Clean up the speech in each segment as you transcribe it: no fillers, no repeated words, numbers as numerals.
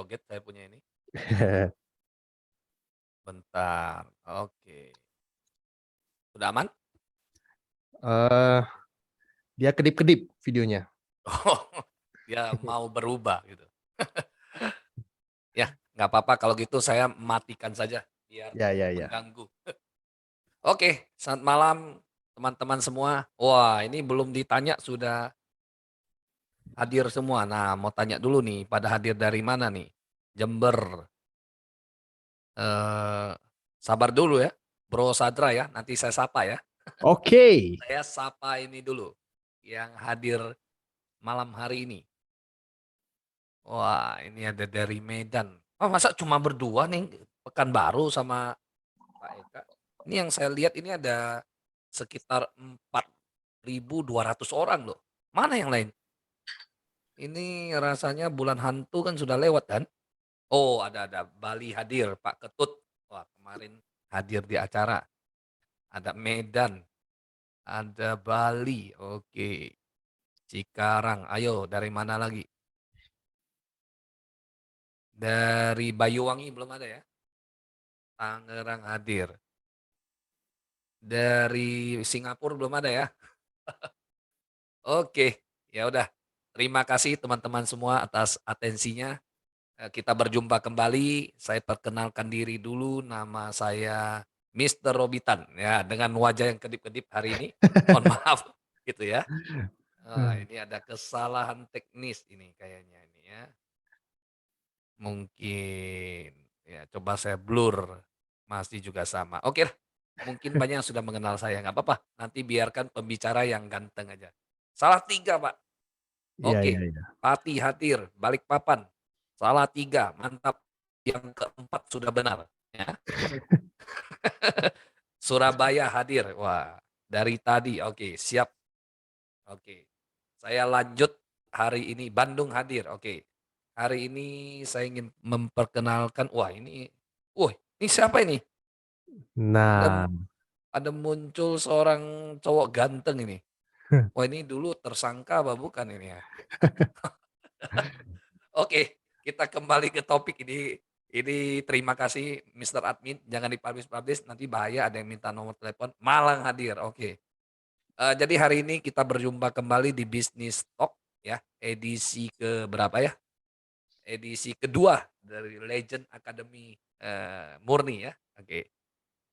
joget saya punya ini. Bentar, oke. Udah aman? Eh, dia kedip-kedip videonya. Oh, dia mau berubah gitu. Ya, nggak apa-apa kalau gitu saya matikan saja biar Ya, tidak ya, ya. mengganggu. Oke, selamat malam teman-teman semua. Wah, ini belum ditanya sudah hadir semua. Nah, mau tanya dulu nih, pada hadir dari mana nih? Jember. Eh, sabar dulu ya, Bro Sadra ya, nanti saya sapa ya. Oke. Saya sapa ini dulu, yang hadir malam hari ini. Wah, ini ada dari Medan. Oh, masa cuma berdua nih, Pekanbaru sama Pak Eka? Ini yang saya lihat ini ada sekitar 4.200 orang loh. Mana yang lain? Ini rasanya bulan hantu kan sudah lewat kan? Oh, ada Bali hadir, Pak Ketut. Wah, kemarin hadir di acara. Ada Medan, ada Bali, oke. Cikarang, ayo dari mana lagi? Dari Banyuwangi belum ada ya? Tangerang hadir. Dari Singapura belum ada ya? Oke, ya udah. Terima kasih teman-teman semua atas atensinya. Kita berjumpa kembali. Saya perkenalkan diri dulu. Nama saya Mister Robitan ya, dengan wajah yang kedip-kedip hari ini. Mohon maaf gitu ya. Ini ada kesalahan teknis ini kayaknya ini ya. Mungkin ya coba saya blur. Masih juga sama. Oke lah. Mungkin banyak yang sudah mengenal saya, nggak apa-apa. Nanti biarkan pembicara yang ganteng aja. Salah tiga, Pak. Iya, iya, Oke. iya. Pati hadir, Balikpapan. Salah tiga, mantap. Yang keempat sudah benar. Ya. Surabaya hadir. Wah, dari tadi. Oke, siap. Oke. Saya lanjut hari ini. Bandung hadir. Oke. Hari ini saya ingin memperkenalkan. Wah, ini siapa ini? Ada Nah, ada muncul seorang cowok ganteng ini. Wah, ini dulu tersangka apa bukan ini ya? Oke, kita kembali ke topik ini. Ini terima kasih Mister Admin, jangan dipublish-publish nanti bahaya ada yang minta nomor telepon. Malang hadir. Oke. Jadi hari ini kita berjumpa kembali di Business Talk ya, edisi ke berapa ya? Edisi kedua dari Legend Academy Murni ya. Oke.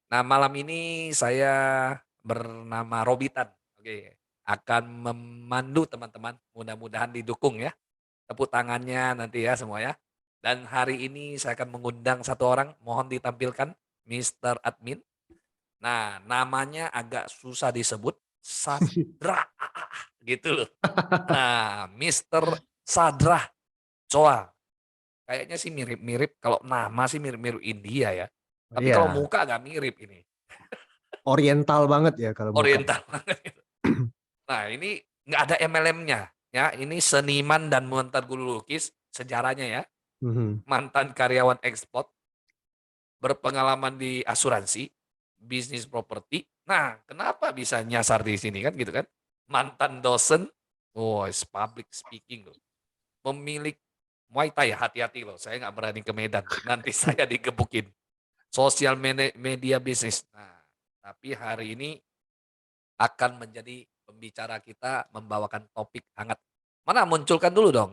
Nah, malam ini saya bernama Robitan. Oke. Akan memandu teman-teman, mudah-mudahan didukung ya. Tepuk tangannya nanti ya semua ya. Dan hari ini saya akan mengundang satu orang, mohon ditampilkan Mister Admin. Nah, namanya agak susah disebut, Sadra gitu loh. Nah, Mister Sadra Choa. Kayaknya sih mirip-mirip, kalau nama sih mirip-mirip India ya. Tapi kalau iya. muka agak mirip ini, Oriental banget ya kalau muka. oriental banget. Nah, ini nggak ada MLM-nya ya. Ini seniman dan mantan guru lukis, sejarahnya ya. Mhm. Mantan karyawan ekspor, berpengalaman di asuransi, bisnis properti. Nah, kenapa bisa nyasar di sini kan gitu kan? Mantan dosen, oh, public speaking loh. Pemilik Muay Thai, hati-hati loh. Saya nggak berani ke Medan. Nanti saya digebukin. Sosial media bisnis. Nah, tapi hari ini akan menjadi pembicara kita membawakan topik hangat. Mana munculkan dulu dong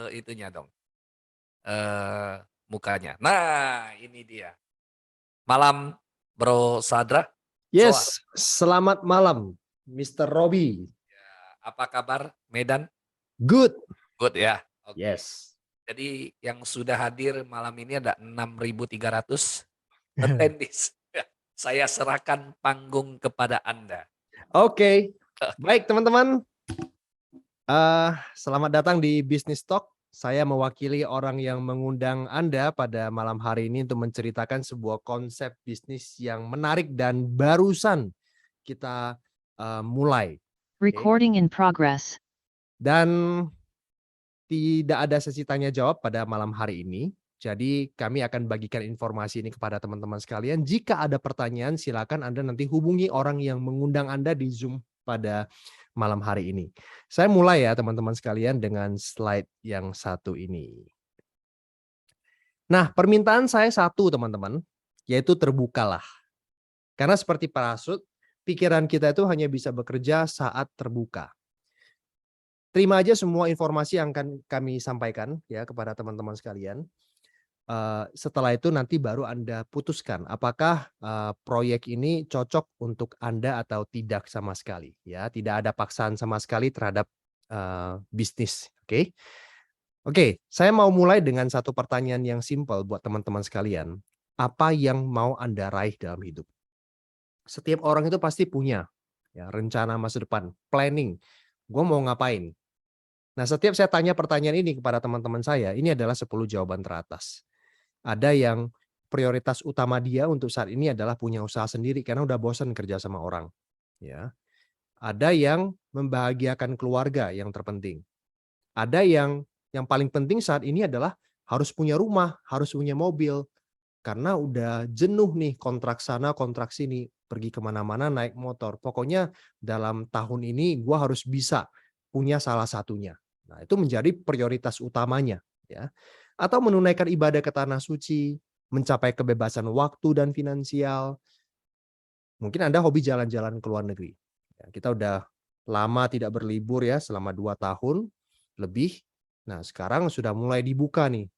itunya dong. eh Mukanya. Nah, ini dia. Malam Bro Sadra. Soa. Yes, selamat malam, Mister Robby. Apa kabar Medan? Good. Good ya. Oke. Yes. Jadi yang sudah hadir malam ini ada 6.300 attendees. Saya serahkan panggung kepada Anda. Oke. Oke. Baik, teman-teman. Selamat datang di Business Talk. Saya mewakili orang yang mengundang Anda pada malam hari ini untuk menceritakan sebuah konsep bisnis yang menarik dan barusan kita mulai. Oke. Recording in progress. Dan tidak ada sesi tanya jawab pada malam hari ini. Jadi kami akan bagikan informasi ini kepada teman-teman sekalian. Jika ada pertanyaan, silakan Anda nanti hubungi orang yang mengundang Anda di Zoom pada malam hari ini. Saya mulai ya teman-teman sekalian dengan slide yang satu ini. Nah, permintaan saya satu teman-teman, yaitu terbukalah. Karena seperti parasut, pikiran kita itu hanya bisa bekerja saat terbuka. Terima aja semua informasi yang akan kami sampaikan ya kepada teman-teman sekalian. Setelah itu nanti baru Anda putuskan apakah, proyek ini cocok untuk Anda atau tidak sama sekali ya. Tidak ada paksaan sama sekali terhadap, bisnis, oke? Oke, saya mau mulai dengan satu pertanyaan yang simpel buat teman-teman sekalian. Apa yang mau Anda raih dalam hidup? Setiap orang itu pasti punya ya rencana masa depan, planning, "Gue mau ngapain?" Nah, setiap saya tanya pertanyaan ini kepada teman-teman saya, ini adalah 10 jawaban teratas. Ada yang prioritas utama dia untuk saat ini adalah punya usaha sendiri karena udah bosan kerja sama orang, ya. Ada yang membahagiakan keluarga yang terpenting. Ada yang paling penting saat ini adalah harus punya rumah, harus punya mobil, karena udah jenuh nih kontrak sana, kontrak sini, pergi kemana mana naik motor. Pokoknya dalam tahun ini gua harus bisa punya salah satunya. Nah, itu menjadi prioritas utamanya, ya. Atau menunaikan ibadah ke tanah suci, mencapai kebebasan waktu dan finansial. Mungkin Anda hobi jalan-jalan ke luar negeri. Ya, kita udah lama tidak berlibur ya, selama 2 tahun lebih. Nah, sekarang sudah mulai dibuka nih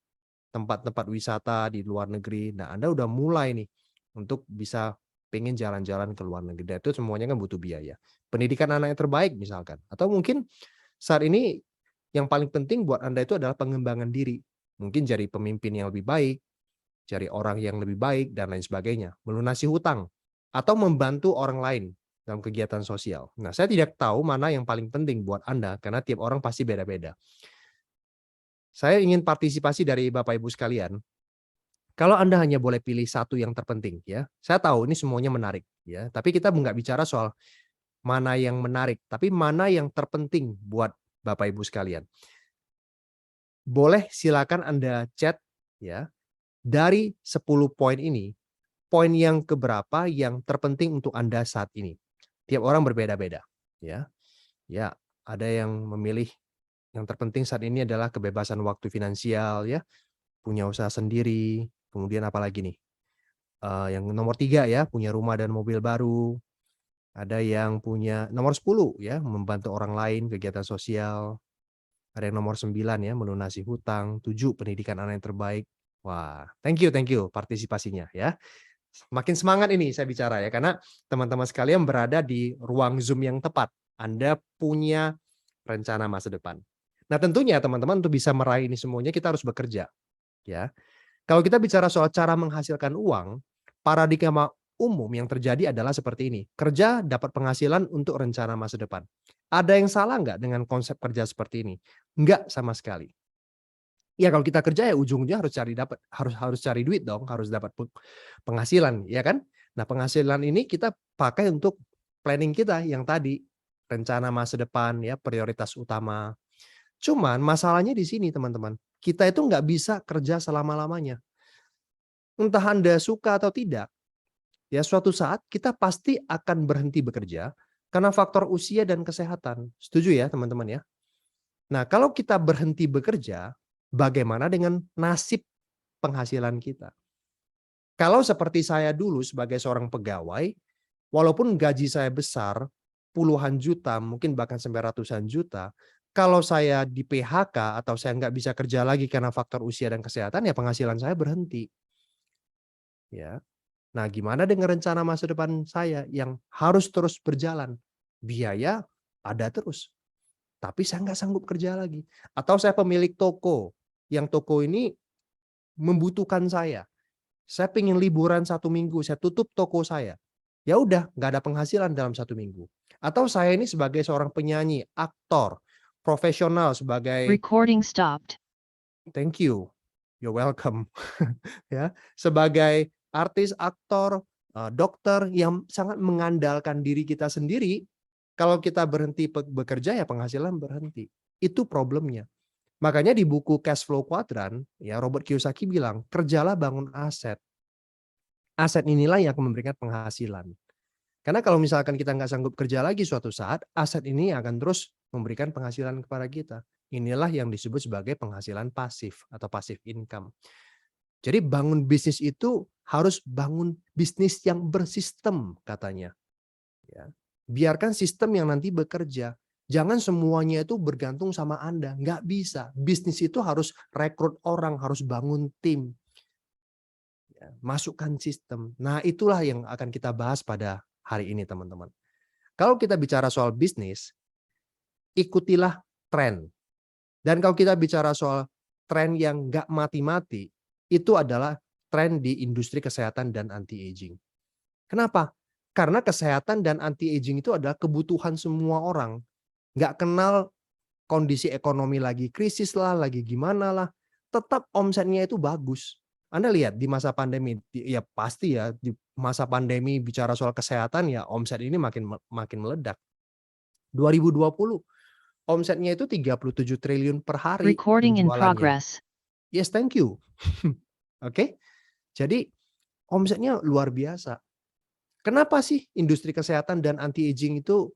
tempat-tempat wisata di luar negeri. Nah, Anda udah mulai nih untuk bisa pengen jalan-jalan ke luar negeri. Dan itu semuanya kan butuh biaya. Pendidikan anak yang terbaik misalkan. Atau mungkin saat ini yang paling penting buat Anda itu adalah pengembangan diri. Mungkin jadi pemimpin yang lebih baik, cari orang yang lebih baik, dan lain sebagainya. Melunasi hutang, atau membantu orang lain dalam kegiatan sosial. Nah, saya tidak tahu mana yang paling penting buat Anda, karena tiap orang pasti beda-beda. Saya ingin partisipasi dari Bapak Ibu sekalian. Kalau Anda hanya boleh pilih satu yang terpenting, ya. Saya tahu ini semuanya menarik, ya. Tapi kita nggak bicara soal mana yang menarik, tapi mana yang terpenting buat Bapak Ibu sekalian. Boleh silakan Anda chat, ya. Dari 10 poin ini, poin yang keberapa yang terpenting untuk Anda saat ini? Tiap orang berbeda-beda, ya. Ya, ada yang memilih yang terpenting saat ini adalah kebebasan waktu finansial ya, punya usaha sendiri, kemudian apalagi nih, yang nomor 3 ya, punya rumah dan mobil baru, ada yang punya nomor 10 ya, membantu orang lain, kegiatan sosial, ada yang nomor 9 ya, melunasi hutang, 7 pendidikan anak yang terbaik. Wah, thank you partisipasinya ya. Makin semangat ini saya bicara ya, karena teman-teman sekalian berada di ruang Zoom yang tepat. Anda punya rencana masa depan. Nah, tentunya teman-teman untuk bisa meraih ini semuanya kita harus bekerja, ya. Kalau kita bicara soal cara menghasilkan uang, paradigma umum yang terjadi adalah seperti ini. Kerja dapat penghasilan untuk rencana masa depan. Ada yang salah nggak dengan konsep kerja seperti ini? Enggak sama sekali. Ya kalau kita kerja ya ujung-ujungnya harus cari dapat harus harus cari duit dong, harus dapat penghasilan, ya kan? Nah, penghasilan ini kita pakai untuk planning kita yang tadi, rencana masa depan ya, prioritas utama. Cuman masalahnya di sini teman-teman, kita itu nggak bisa kerja selama-lamanya. Entah Anda suka atau tidak, ya suatu saat kita pasti akan berhenti bekerja karena faktor usia dan kesehatan. Setuju ya teman-teman ya? Nah, kalau kita berhenti bekerja, bagaimana dengan nasib penghasilan kita? Kalau seperti saya dulu sebagai seorang pegawai, walaupun gaji saya besar, puluhan juta, mungkin bahkan sampai ratusan juta, kalau saya di PHK atau saya nggak bisa kerja lagi karena faktor usia dan kesehatan, ya penghasilan saya berhenti. Ya. Nah, gimana dengan rencana masa depan saya yang harus terus berjalan? Biaya ada terus, tapi saya nggak sanggup kerja lagi. Atau saya pemilik toko, yang toko ini membutuhkan saya. Saya pengen liburan 1 minggu, saya tutup toko saya. Ya udah, nggak ada penghasilan dalam 1 minggu. Atau saya ini sebagai seorang penyanyi, aktor, profesional sebagai Recording stopped. thank you, you're welcome. Ya, sebagai artis, aktor, dokter yang sangat mengandalkan diri kita sendiri, kalau kita berhenti bekerja ya penghasilan berhenti. Itu problemnya. Makanya di buku Cash Flow Quadrant, ya Robert Kiyosaki bilang, kerjalah bangun aset. Aset inilah yang akan memberikan penghasilan. Karena kalau misalkan kita nggak sanggup kerja lagi suatu saat, aset ini akan terus memberikan penghasilan kepada kita. Inilah yang disebut sebagai penghasilan pasif atau passive income. Jadi bangun bisnis itu harus bangun bisnis yang bersistem katanya. Ya. Biarkan sistem yang nanti bekerja. Jangan semuanya itu bergantung sama Anda. Nggak bisa. Bisnis itu harus rekrut orang, harus bangun tim. Ya, masukkan sistem. Nah, itulah yang akan kita bahas pada hari ini, teman-teman. Kalau kita bicara soal bisnis, ikutilah tren. Dan kalau kita bicara soal tren yang nggak mati-mati, itu adalah tren di industri kesehatan dan anti-aging. Kenapa? Karena kesehatan dan anti-aging itu adalah kebutuhan semua orang. Nggak kenal kondisi ekonomi lagi krisis lah, lagi gimana lah, tetap omsetnya itu bagus. Anda lihat di masa pandemi, ya pasti ya di masa pandemi bicara soal kesehatan ya omset ini makin meledak. 2020 omsetnya itu 37 triliun per hari Recording in penjualannya. progress. Yes, thank you. Oke. Jadi omsetnya luar biasa. Kenapa sih industri kesehatan dan anti-aging itu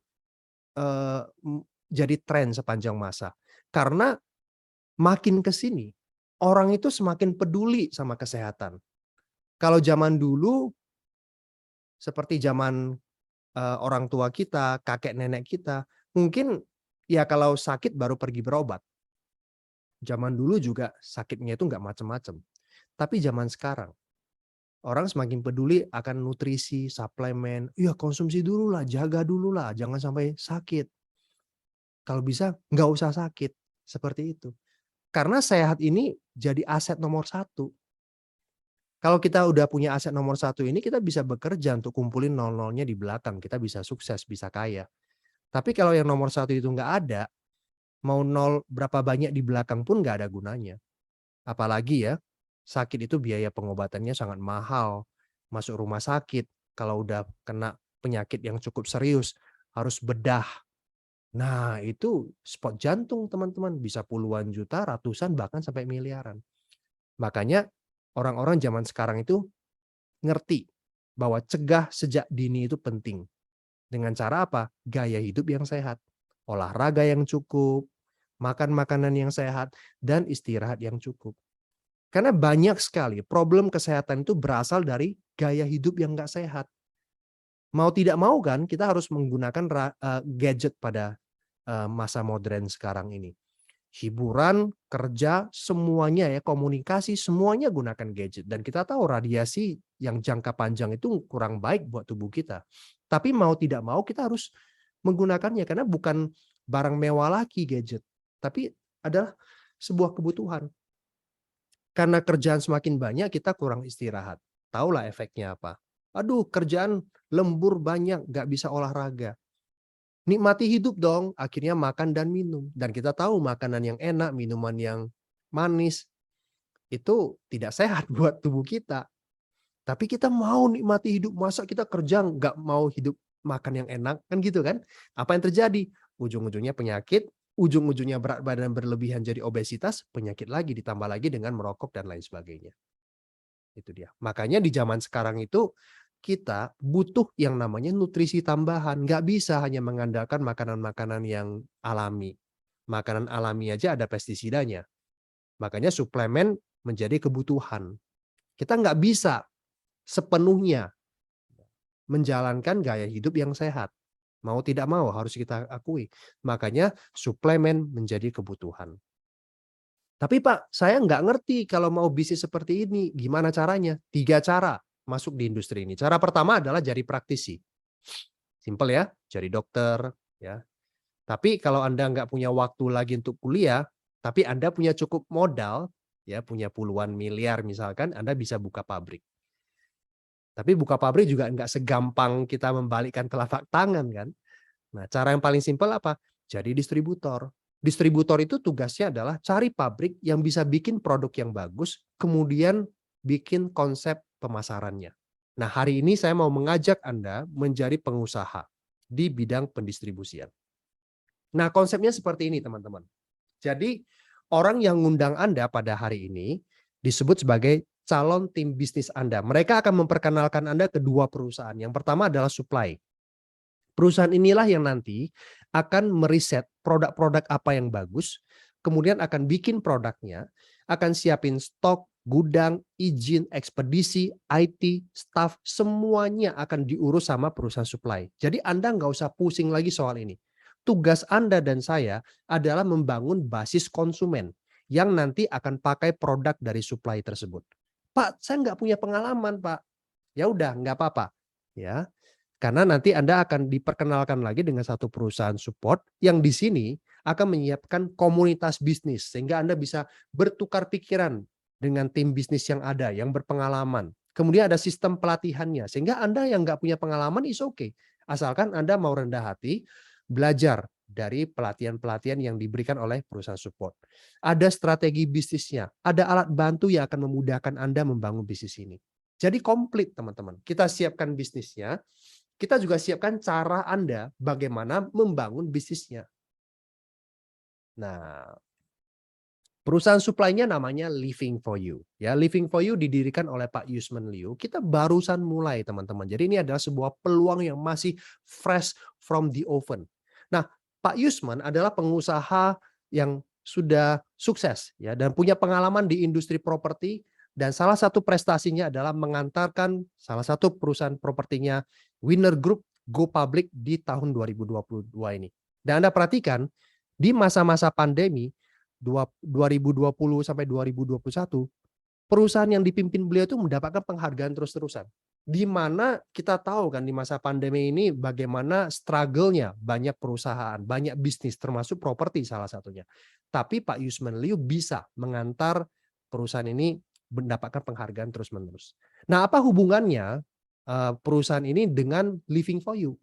jadi tren sepanjang masa? Karena makin ke sini orang itu semakin peduli sama kesehatan. Kalau zaman dulu seperti zaman orang tua kita, kakek nenek kita, mungkin ya kalau sakit baru pergi berobat. Zaman dulu juga sakitnya itu nggak macam-macam. Tapi zaman sekarang orang semakin peduli akan nutrisi, suplemen. Ya konsumsi dulu lah, jaga dulu lah, jangan sampai sakit. Kalau bisa nggak usah sakit, seperti itu. Karena sehat ini jadi aset nomor satu. Kalau kita udah punya aset nomor satu ini, kita bisa bekerja untuk kumpulin nol-nolnya di belakang. Kita bisa sukses, bisa kaya. Tapi kalau yang nomor satu itu nggak ada, mau nol berapa banyak di belakang pun nggak ada gunanya. Apalagi ya, sakit itu biaya pengobatannya sangat mahal. Masuk rumah sakit, kalau udah kena penyakit yang cukup serius, harus bedah. Nah, itu spot jantung teman-teman. Bisa puluhan juta, ratusan, bahkan sampai miliaran. Makanya orang-orang zaman sekarang itu ngerti bahwa cegah sejak dini itu penting. Dengan cara apa? Gaya hidup yang sehat. Olahraga yang cukup, makan makanan yang sehat, dan istirahat yang cukup. Karena banyak sekali problem kesehatan itu berasal dari gaya hidup yang nggak sehat. Mau tidak mau kan kita harus menggunakan gadget pada masa modern sekarang ini. Hiburan, kerja, semuanya ya, komunikasi, semuanya gunakan gadget. Dan kita tahu radiasi yang jangka panjang itu kurang baik buat tubuh kita. Tapi mau tidak mau kita harus menggunakannya karena bukan barang mewah lagi gadget. Tapi adalah sebuah kebutuhan. Karena kerjaan semakin banyak, kita kurang istirahat. Tahulah efeknya apa. Aduh, kerjaan lembur banyak, nggak bisa olahraga. Nikmati hidup dong, akhirnya makan dan minum. Dan kita tahu makanan yang enak, minuman yang manis, itu tidak sehat buat tubuh kita. Tapi kita mau nikmati hidup, masa kita kerja nggak mau hidup makan yang enak, kan gitu kan? Apa yang terjadi? Ujung-ujungnya penyakit, ujung-ujungnya berat badan berlebihan jadi obesitas, penyakit lagi ditambah lagi dengan merokok dan lain sebagainya. Itu dia. Makanya di zaman sekarang itu kita butuh yang namanya nutrisi tambahan. Nggak bisa hanya mengandalkan makanan-makanan yang alami. Makanan alami aja ada pestisidanya. Makanya suplemen menjadi kebutuhan. Kita nggak bisa sepenuhnya menjalankan gaya hidup yang sehat. Mau tidak mau harus kita akui. Makanya suplemen menjadi kebutuhan. Tapi Pak, saya nggak ngerti kalau mau bisnis seperti ini, gimana caranya? 3 cara masuk di industri ini. Cara pertama adalah jadi praktisi. Simpel ya, jadi dokter. Ya. Tapi kalau Anda nggak punya waktu lagi untuk kuliah, tapi Anda punya cukup modal, ya punya puluhan miliar misalkan, Anda bisa buka pabrik. Tapi buka pabrik juga nggak segampang kita membalikkan telapak tangan kan. Nah, cara yang paling simpel apa? Jadi distributor. Distributor itu tugasnya adalah cari pabrik yang bisa bikin produk yang bagus, kemudian bikin konsep pemasarannya. Nah, hari ini saya mau mengajak Anda menjadi pengusaha di bidang pendistribusian. Nah, konsepnya seperti ini, teman-teman. Jadi, orang yang ngundang Anda pada hari ini disebut sebagai calon tim bisnis Anda. Mereka akan memperkenalkan Anda ke dua perusahaan. Yang pertama adalah supply. Perusahaan inilah yang nanti akan meriset produk-produk apa yang bagus, kemudian akan bikin produknya, akan siapin stok, gudang, izin, ekspedisi, IT, staff, semuanya akan diurus sama perusahaan supply. Jadi Anda nggak usah pusing lagi soal ini. Tugas Anda dan saya adalah membangun basis konsumen yang nanti akan pakai produk dari supply tersebut. Pak, saya nggak punya pengalaman, Pak. Ya udah, nggak apa-apa. Ya, karena nanti Anda akan diperkenalkan lagi dengan satu perusahaan support yang di sini akan menyiapkan komunitas bisnis sehingga Anda bisa bertukar pikiran dengan tim bisnis yang ada, yang berpengalaman. Kemudian ada sistem pelatihannya sehingga Anda yang nggak punya pengalaman is okay. Asalkan Anda mau rendah hati, belajar dari pelatihan-pelatihan yang diberikan oleh perusahaan support. Ada strategi bisnisnya, ada alat bantu yang akan memudahkan Anda membangun bisnis ini. Jadi komplit teman-teman. Kita siapkan bisnisnya, kita juga siapkan cara Anda bagaimana membangun bisnisnya. Nah, perusahaan supply-nya namanya Living for You. Ya, Living for You didirikan oleh Pak Yusman Liu. Kita barusan mulai, teman-teman. Jadi ini adalah sebuah peluang yang masih fresh from the oven. Nah, Pak Yusman adalah pengusaha yang sudah sukses ya dan punya pengalaman di industri properti dan salah satu prestasinya adalah mengantarkan salah satu perusahaan propertinya Winner Group go public di tahun 2022 ini. Dan Anda perhatikan di masa-masa pandemi 2020 sampai 2021, perusahaan yang dipimpin beliau itu mendapatkan penghargaan terus-terusan. Di mana kita tahu kan di masa pandemi ini bagaimana struggle-nya banyak perusahaan, banyak bisnis termasuk properti salah satunya. Tapi Pak Yusman Liu bisa mengantar perusahaan ini mendapatkan penghargaan terus-menerus. Nah, apa hubungannya perusahaan ini dengan Living for You?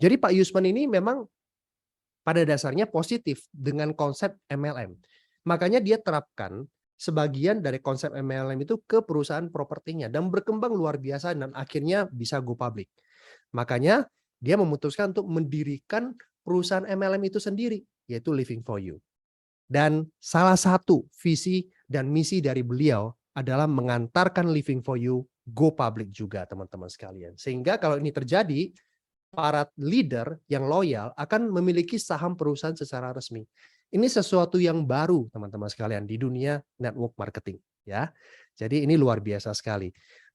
Jadi Pak Yusman ini memang pada dasarnya positif dengan konsep MLM. Makanya dia terapkan sebagian dari konsep MLM itu ke perusahaan propertinya dan berkembang luar biasa dan akhirnya bisa go public. Makanya dia memutuskan untuk mendirikan perusahaan MLM itu sendiri, yaitu Living for You. Dan salah satu visi dan misi dari beliau adalah mengantarkan Living for You go public juga, teman-teman sekalian. Sehingga kalau ini terjadi, para leader yang loyal akan memiliki saham perusahaan secara resmi. Ini sesuatu yang baru, teman-teman sekalian, di dunia network marketing, ya. Jadi ini luar biasa sekali.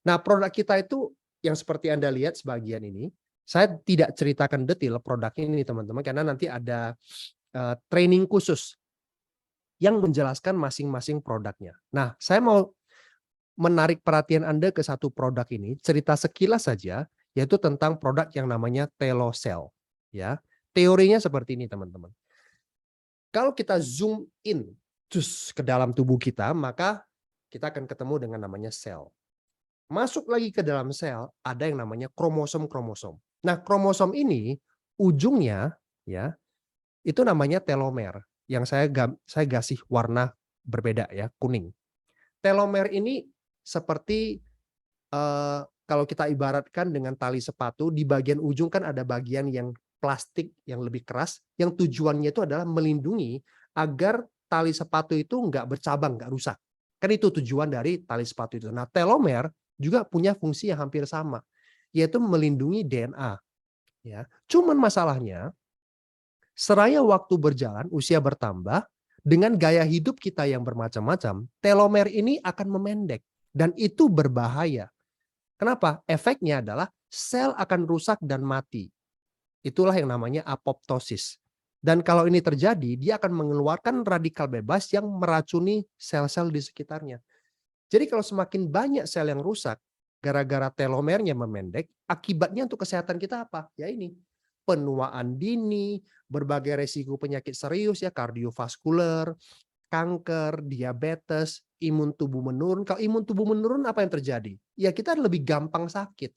Nah, produk kita itu yang seperti Anda lihat sebagian ini, saya tidak ceritakan detail produk ini, teman-teman, karena nanti ada training khusus yang menjelaskan masing-masing produknya. Nah, saya mau menarik perhatian Anda ke satu produk ini, cerita sekilas saja, yaitu tentang produk yang namanya Telocel. Ya, teorinya seperti ini, teman-teman. Kalau kita zoom in ke dalam tubuh kita, maka kita akan ketemu dengan namanya sel. Masuk lagi ke dalam sel, ada yang namanya kromosom-kromosom. Nah, kromosom ini ujungnya ya itu namanya telomer yang saya kasih warna berbeda ya, kuning. Telomer ini seperti kalau kita ibaratkan dengan tali sepatu, di bagian ujung kan ada bagian yang plastik yang lebih keras, yang tujuannya itu adalah melindungi agar tali sepatu itu nggak bercabang, nggak rusak. Kan itu tujuan dari tali sepatu itu. Nah, telomer juga punya fungsi yang hampir sama, yaitu melindungi DNA. Ya, cuman masalahnya, seraya waktu berjalan, usia bertambah, dengan gaya hidup kita yang bermacam-macam, telomer ini akan memendek dan itu berbahaya. Kenapa? Efeknya adalah sel akan rusak dan mati. Itulah yang namanya apoptosis. Dan kalau ini terjadi, dia akan mengeluarkan radikal bebas yang meracuni sel-sel di sekitarnya. Jadi kalau semakin banyak sel yang rusak, gara-gara telomernya memendek, akibatnya untuk kesehatan kita apa? Ya ini, penuaan dini, berbagai resiko penyakit serius ya, kardiovaskuler, kanker, diabetes, imun tubuh menurun. Kalau imun tubuh menurun apa yang terjadi? Ya kita lebih gampang sakit.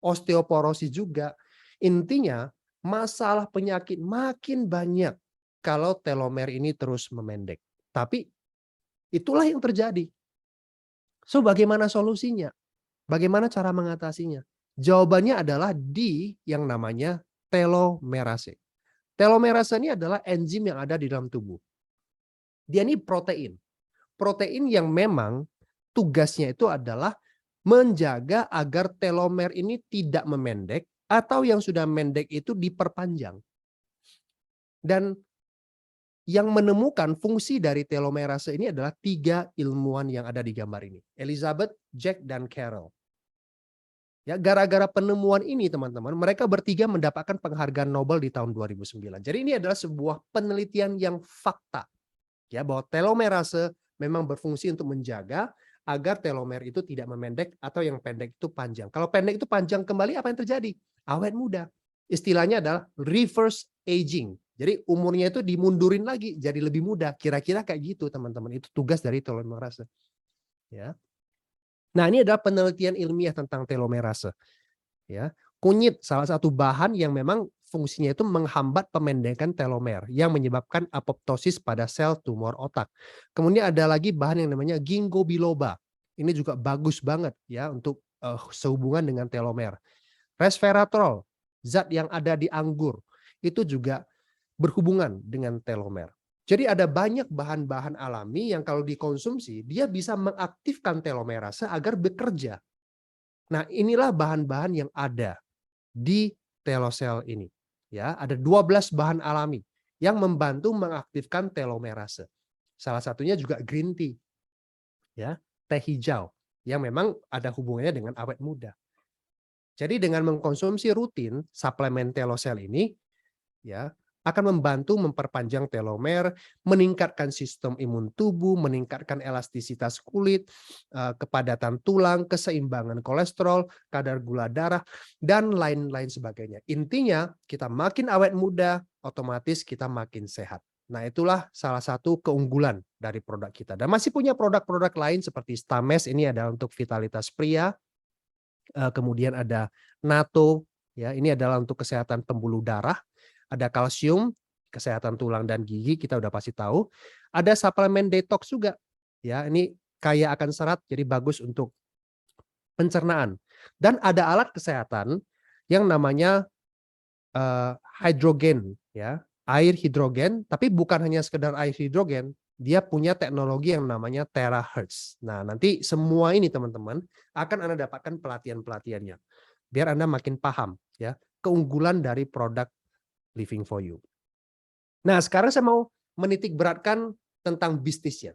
Osteoporosis juga. Intinya masalah penyakit makin banyak kalau telomer ini terus memendek. Tapi itulah yang terjadi. So bagaimana solusinya? Bagaimana cara mengatasinya? Jawabannya adalah di yang namanya telomerase. Telomerase ini adalah enzim yang ada di dalam tubuh. Dia ini protein. Protein yang memang tugasnya itu adalah menjaga agar telomer ini tidak memendek atau yang sudah mendek itu diperpanjang. Dan yang menemukan fungsi dari telomerase ini adalah 3 ilmuwan yang ada di gambar ini. Elizabeth, Jack, dan Carol. Ya, gara-gara penemuan ini teman-teman, mereka bertiga mendapatkan penghargaan Nobel di tahun 2009. Jadi ini adalah sebuah penelitian yang fakta, ya, bahwa telomerase memang berfungsi untuk menjaga agar telomer itu tidak memendek atau yang pendek itu panjang. Kalau pendek itu panjang kembali, apa yang terjadi? Awet muda. Istilahnya adalah reverse aging. Jadi umurnya itu dimundurin lagi jadi lebih muda. Kira-kira kayak gitu teman-teman. Itu tugas dari telomerase. Ya. Nah, ini adalah penelitian ilmiah tentang telomerase. Ya, kunyit salah satu bahan yang memang fungsinya itu menghambat pemendekan telomer yang menyebabkan apoptosis pada sel tumor otak. Kemudian ada lagi bahan yang namanya ginkgo biloba. Ini juga bagus banget ya untuk sehubungan dengan telomer. Resveratrol, zat yang ada di anggur, itu juga berhubungan dengan telomer. Jadi ada banyak bahan-bahan alami yang kalau dikonsumsi dia bisa mengaktifkan telomerase agar bekerja. Nah, inilah bahan-bahan yang ada di telosel ini. Ya, ada 12 bahan alami yang membantu mengaktifkan telomerase. Salah satunya juga green tea. Ya, teh hijau yang memang ada hubungannya dengan awet muda. Jadi dengan mengkonsumsi rutin suplemen telosel ini, ya, akan membantu memperpanjang telomer, meningkatkan sistem imun tubuh, meningkatkan elastisitas kulit, kepadatan tulang, keseimbangan kolesterol, kadar gula darah, dan lain-lain sebagainya. Intinya, kita makin awet muda, otomatis kita makin sehat. Nah, itulah salah satu keunggulan dari produk kita. Dan masih punya produk-produk lain seperti Stames, ini adalah untuk vitalitas pria. Kemudian ada Nato, ya, ini adalah untuk kesehatan pembuluh darah. Ada kalsium, kesehatan tulang dan gigi, kita udah pasti tahu. Ada suplemen detox juga. Ya, ini kaya akan serat, jadi bagus untuk pencernaan. Dan ada alat kesehatan yang namanya hidrogen, ya, air hidrogen, tapi bukan hanya sekedar air hidrogen, dia punya teknologi yang namanya terahertz. Nah, nanti semua ini teman-teman akan Anda dapatkan pelatihan-pelatihannya. Biar Anda makin paham ya keunggulan dari produk Living for You. Nah, sekarang saya mau menitik beratkan tentang bisnisnya.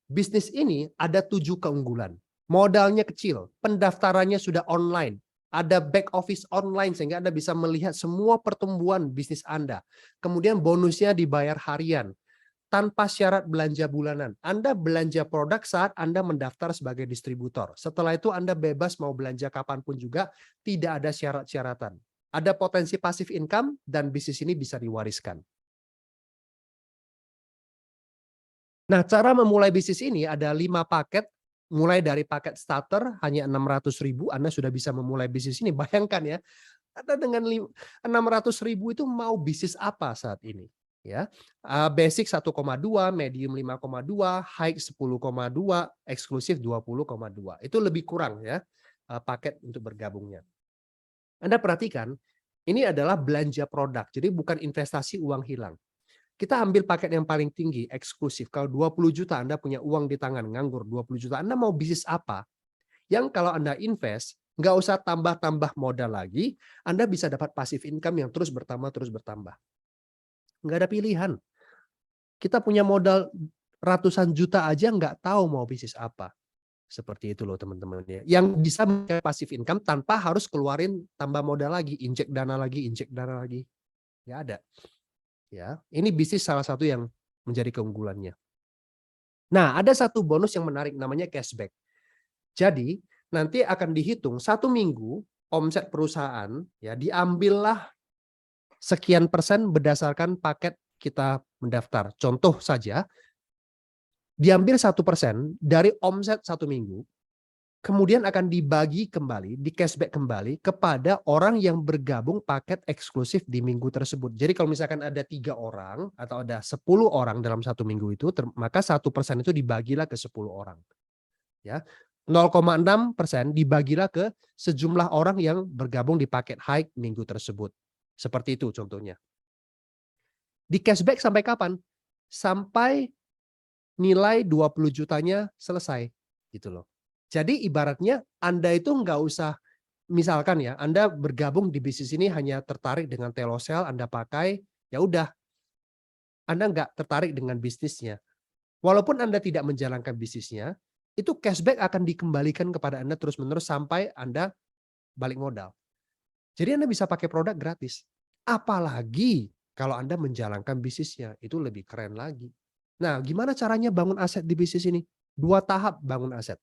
Bisnis ini ada 7 keunggulan. Modalnya kecil, pendaftarannya sudah online, ada back office online sehingga Anda bisa melihat semua pertumbuhan bisnis Anda. Kemudian bonusnya dibayar harian, tanpa syarat belanja bulanan. Anda belanja produk saat Anda mendaftar sebagai distributor. Setelah itu Anda bebas mau belanja kapanpun juga, tidak ada syarat-syaratan. Ada potensi passive income dan bisnis ini bisa diwariskan. Nah, cara memulai bisnis ini ada 5 paket, mulai dari paket starter hanya 600.000 Anda sudah bisa memulai bisnis ini. Bayangkan ya, Anda dengan 600.000 itu mau bisnis apa saat ini? Ya, basic 1,2, medium 5,2, high 10,2, eksklusif 20,2. Itu lebih kurang ya paket untuk bergabungnya. Anda perhatikan, ini adalah belanja produk, jadi bukan investasi uang hilang. Kita ambil paket yang paling tinggi, eksklusif. Kalau 20 juta Anda punya uang di tangan, nganggur 20 juta, Anda mau bisnis apa? Yang kalau Anda invest, nggak usah tambah-tambah modal lagi, Anda bisa dapat passive income yang terus bertambah, terus bertambah. Nggak ada pilihan. Kita punya modal ratusan juta aja nggak tahu mau bisnis apa. Seperti itu loh teman-teman ya. Yang bisa mencari passive income tanpa harus keluarin tambah modal lagi, injek dana lagi, injek dana lagi. Nggak ada. Ya, ini bisnis salah satu yang menjadi keunggulannya. Nah, ada satu bonus yang menarik namanya cashback. Jadi, nanti akan dihitung 1 minggu omset perusahaan ya diambillah sekian persen berdasarkan paket kita mendaftar. Contoh saja, diambil 1% dari omset 1 minggu, kemudian akan dibagi kembali, di cashback kembali kepada orang yang bergabung paket eksklusif di minggu tersebut. Jadi kalau misalkan ada 3 orang atau ada 10 orang dalam 1 minggu itu, maka 1% itu dibagilah ke 10 orang. Ya, 0,6% dibagilah ke sejumlah orang yang bergabung di paket high minggu tersebut. Seperti itu contohnya. Di cashback sampai kapan? Sampai nilai 20 jutanya selesai. Gitu loh. Jadi ibaratnya Anda itu nggak usah, misalkan ya, Anda bergabung di bisnis ini hanya tertarik dengan telosel, Anda pakai, ya udah. Anda nggak tertarik dengan bisnisnya. Walaupun Anda tidak menjalankan bisnisnya, itu cashback akan dikembalikan kepada Anda terus-menerus sampai Anda balik modal. Jadi Anda bisa pakai produk gratis. Apalagi kalau Anda menjalankan bisnisnya, itu lebih keren lagi. Nah, gimana caranya bangun aset di bisnis ini? 2 tahap bangun aset.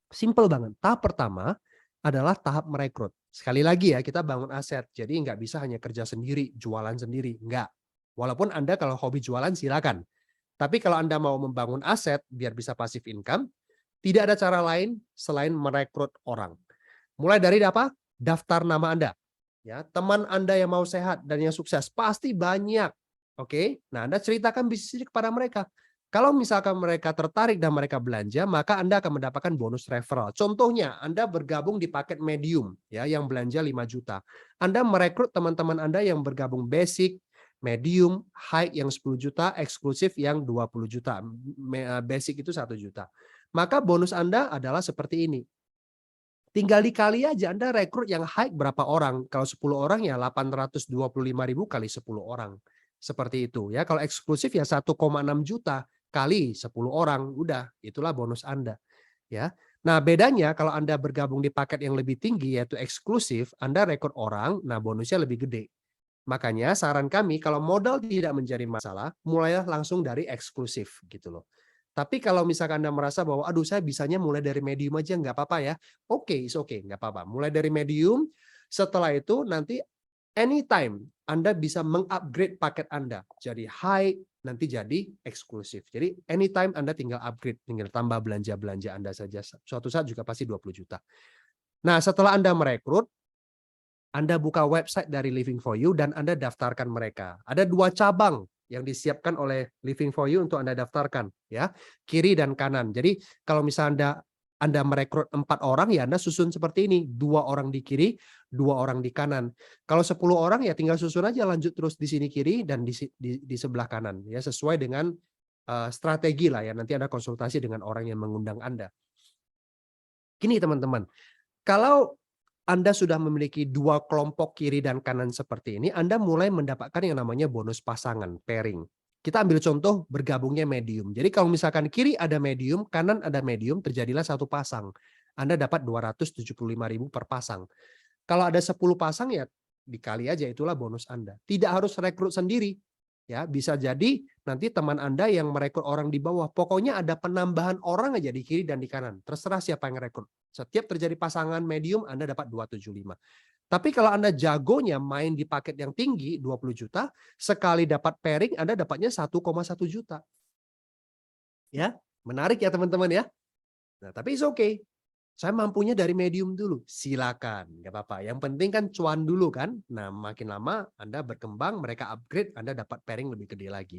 Simple banget. Tahap pertama adalah tahap merekrut. Sekali lagi ya, kita bangun aset. Jadi nggak bisa hanya kerja sendiri, jualan sendiri. Nggak. Walaupun Anda kalau hobi jualan silakan. Tapi kalau Anda mau membangun aset biar bisa passive income, tidak ada cara lain selain merekrut orang. Mulai dari apa? Daftar nama Anda. Ya, teman Anda yang mau sehat dan yang sukses pasti banyak. Oke. Nah, Anda ceritakan bisnis ini kepada mereka. Kalau misalkan mereka tertarik dan mereka belanja, maka Anda akan mendapatkan bonus referral. Contohnya, Anda bergabung di paket medium ya yang belanja 5 juta. Anda merekrut teman-teman Anda yang bergabung basic, medium, high yang 10 juta, eksklusif yang 20 juta. Basic itu 1 juta. Maka bonus Anda adalah seperti ini. Tinggal dikali aja Anda rekrut yang high berapa orang. Kalau 10 orang ya 825.000 kali 10 orang. Seperti itu ya. Kalau eksklusif ya 1,6 juta kali 10 orang. Udah, itulah bonus Anda. Ya. Nah, bedanya kalau Anda bergabung di paket yang lebih tinggi yaitu eksklusif, Anda rekrut orang, nah bonusnya lebih gede. Makanya saran kami kalau modal tidak menjadi masalah, mulailah langsung dari eksklusif gitu loh. Tapi kalau misalkan Anda merasa bahwa, aduh saya bisanya mulai dari medium aja nggak apa-apa ya. Oke, it's okay, nggak apa-apa. Mulai dari medium, setelah itu nanti anytime Anda bisa mengupgrade paket Anda. Jadi high, nanti jadi eksklusif. Jadi anytime Anda tinggal upgrade, tinggal tambah belanja-belanja Anda saja. Suatu saat juga pasti 20 juta. Nah, setelah Anda merekrut, Anda buka website dari Living for You dan Anda daftarkan mereka. Ada 2 cabang yang disiapkan oleh Living for You untuk Anda daftarkan, ya, kiri dan kanan. Jadi kalau misalnya Anda merekrut 4 orang, ya Anda susun seperti ini, 2 orang di kiri, 2 orang di kanan. Kalau 10 orang ya tinggal susun aja lanjut terus di sini kiri dan di sebelah kanan, ya sesuai dengan strategi lah ya. Nanti Anda konsultasi dengan orang yang mengundang Anda. Gini teman-teman, kalau Anda sudah memiliki 2 kelompok kiri dan kanan seperti ini, Anda mulai mendapatkan yang namanya bonus pasangan, pairing. Kita ambil contoh bergabungnya medium. Jadi kalau misalkan kiri ada medium, kanan ada medium, terjadilah satu pasang. Anda dapat 275.000 per pasang. Kalau ada 10 pasang ya dikali aja itulah bonus Anda. Tidak harus rekrut sendiri. Ya, bisa jadi nanti teman Anda yang merekrut orang di bawah. Pokoknya ada penambahan orang aja di kiri dan di kanan. Terserah siapa yang rekrut. Setiap terjadi pasangan medium Anda dapat 275. Tapi kalau Anda jagonya main di paket yang tinggi 20 juta, sekali dapat pairing Anda dapatnya 1,1 juta. Ya, menarik ya teman-teman ya. Nah, tapi it's okay. Saya mampunya dari medium dulu, silakan, nggak apa-apa. Yang penting kan cuan dulu kan. Nah, makin lama Anda berkembang, mereka upgrade, Anda dapat pairing lebih gede lagi.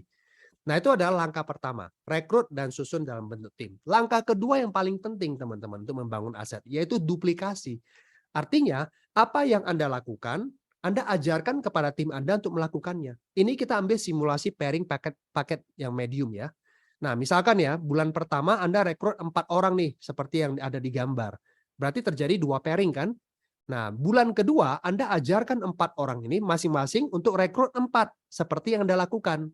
Nah, itu adalah langkah pertama, rekrut dan susun dalam bentuk tim. Langkah kedua yang paling penting teman-teman untuk membangun aset, yaitu duplikasi. Artinya, apa yang Anda lakukan, Anda ajarkan kepada tim Anda untuk melakukannya. Ini kita ambil simulasi pairing paket yang medium ya. Nah, misalkan ya, bulan pertama Anda rekrut 4 orang nih, seperti yang ada di gambar. Berarti terjadi 2 pairing kan? Nah, bulan kedua Anda ajarkan 4 orang ini masing-masing untuk rekrut 4, seperti yang Anda lakukan.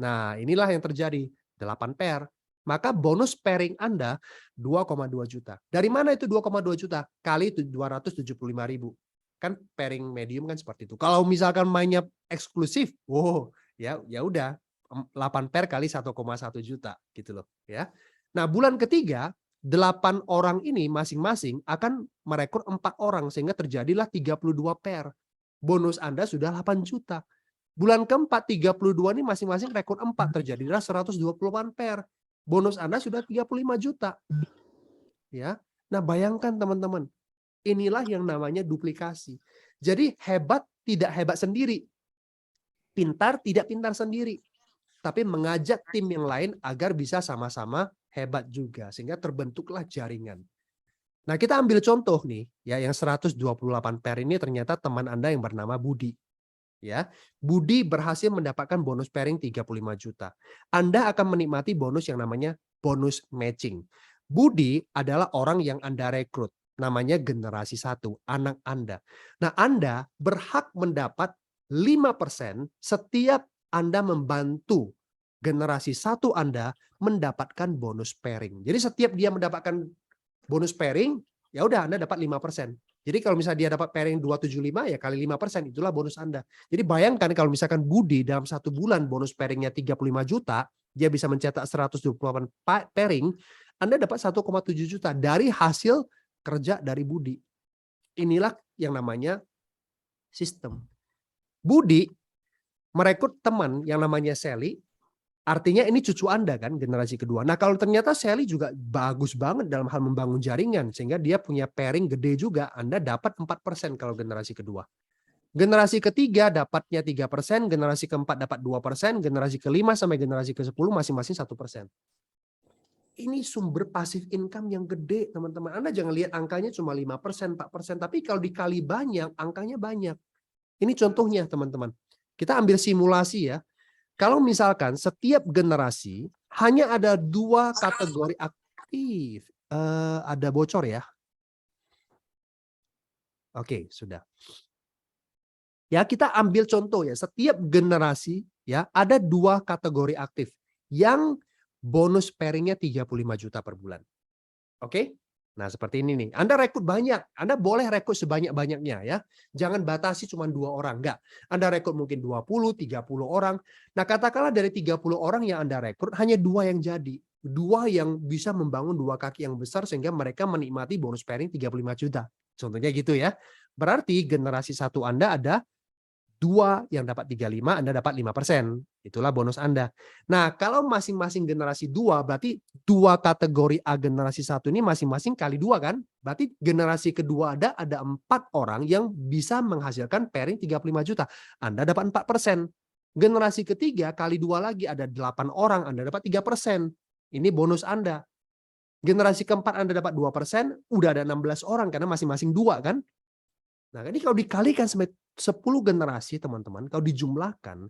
Nah, inilah yang terjadi, 8 pair. Maka bonus pairing Anda 2,2 juta. Dari mana itu 2,2 juta? Kali 275.000. Kan pairing medium kan seperti itu. Kalau misalkan mainnya eksklusif, wow, ya udah 8 pair kali 1,1 juta gitu loh ya. Nah, bulan ketiga 8 orang ini masing-masing akan merekrut 4 orang sehingga terjadilah 32 pair. Bonus Anda sudah 8 juta. Bulan keempat 32 ini masing-masing rekrut 4 terjadilah 128 pair. Bonus Anda sudah 35 juta. Ya. Nah, bayangkan teman-teman, inilah yang namanya duplikasi. Jadi hebat tidak hebat sendiri. Pintar tidak pintar sendiri. Tapi mengajak tim yang lain agar bisa sama-sama hebat juga sehingga terbentuklah jaringan. Nah, kita ambil contoh nih ya yang 128 pair ini ternyata teman Anda yang bernama Budi. Ya, Budi berhasil mendapatkan bonus pairing 35 juta. Anda akan menikmati bonus yang namanya bonus matching. Budi adalah orang yang Anda rekrut, namanya generasi 1, anak Anda. Nah, Anda berhak mendapat 5% setiap Anda membantu generasi satu Anda mendapatkan bonus pairing. Jadi setiap dia mendapatkan bonus pairing, ya udah Anda dapat 5%. Jadi kalau misalnya dia dapat pairing 275 ya kali 5%, itulah bonus Anda. Jadi bayangkan kalau misalkan Budi dalam 1 bulan bonus pairingnya 35 juta, dia bisa mencetak 128 pairing, Anda dapat 1,7 juta dari hasil kerja dari Budi. Inilah yang namanya sistem. Budi merekrut teman yang namanya Sally. Artinya ini cucu Anda kan, generasi kedua. Nah kalau ternyata Sally juga bagus banget dalam hal membangun jaringan, sehingga dia punya pairing gede juga, Anda dapat 4% kalau generasi kedua. Generasi ketiga dapatnya 3%, generasi keempat dapat 2%, generasi kelima sampai generasi ke-10 masing-masing 1%. Ini sumber pasif income yang gede, teman-teman. Anda jangan lihat angkanya cuma 5%, 4%, tapi kalau dikali banyak, angkanya banyak. Ini contohnya, teman-teman. Kita ambil simulasi ya. Kalau misalkan setiap generasi hanya ada 2 kategori aktif. Ada bocor ya? Oke, sudah. Ya, kita ambil contoh ya. Setiap generasi ya ada 2 kategori aktif yang bonus pairingnya 35 juta per bulan. Oke? Nah, seperti ini nih. Anda rekrut banyak. Anda boleh rekrut sebanyak-banyaknya ya. Jangan batasi cuma 2 orang, enggak. Anda rekrut mungkin 20, 30 orang. Nah, katakanlah dari 30 orang yang Anda rekrut hanya 2 yang jadi. 2 yang bisa membangun 2 kaki yang besar sehingga mereka menikmati bonus pairing 35 juta. Contohnya gitu ya. Berarti generasi 1 Anda ada 2 yang dapat 35, Anda dapat 5%. Itulah bonus Anda. Nah, kalau masing-masing generasi 2, berarti 2 kategori A generasi 1 ini masing-masing kali 2 kan? Berarti generasi kedua ada 4 orang yang bisa menghasilkan pairing 35 juta. Anda dapat 4%. Generasi ketiga kali 2 lagi ada 8 orang, Anda dapat 3%. Ini bonus Anda. Generasi keempat Anda dapat 2%, udah ada 16 orang karena masing-masing 2 kan? Nah, ini kalau dikalikan sampai 10 generasi, teman-teman, kalau dijumlahkan,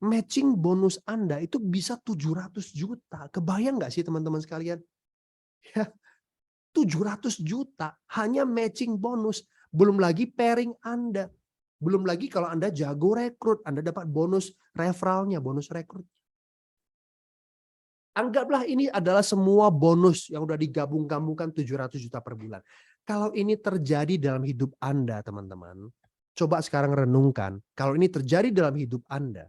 matching bonus Anda itu bisa 700 juta. Kebayang nggak sih teman-teman sekalian? Ya, 700 juta hanya matching bonus. Belum lagi pairing Anda. Belum lagi kalau Anda jago rekrut, Anda dapat bonus referralnya, bonus rekrut. Anggaplah ini adalah semua bonus yang udah digabung-gabungkan 700 juta per bulan. Kalau ini terjadi dalam hidup Anda, teman-teman, coba sekarang renungkan. Kalau ini terjadi dalam hidup Anda,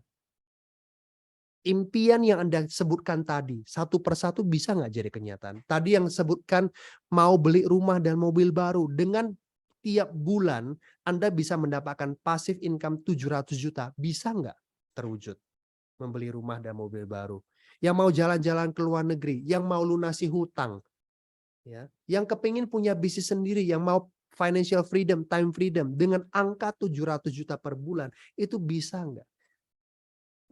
impian yang Anda sebutkan tadi, satu persatu bisa nggak jadi kenyataan? Tadi yang sebutkan mau beli rumah dan mobil baru, dengan tiap bulan Anda bisa mendapatkan passive income 700 juta. Bisa nggak terwujud? Membeli rumah dan mobil baru. Yang mau jalan-jalan ke luar negeri, yang mau lunasi hutang, ya, yang kepingin punya bisnis sendiri, yang mau financial freedom, time freedom dengan angka 700 juta per bulan, itu bisa nggak?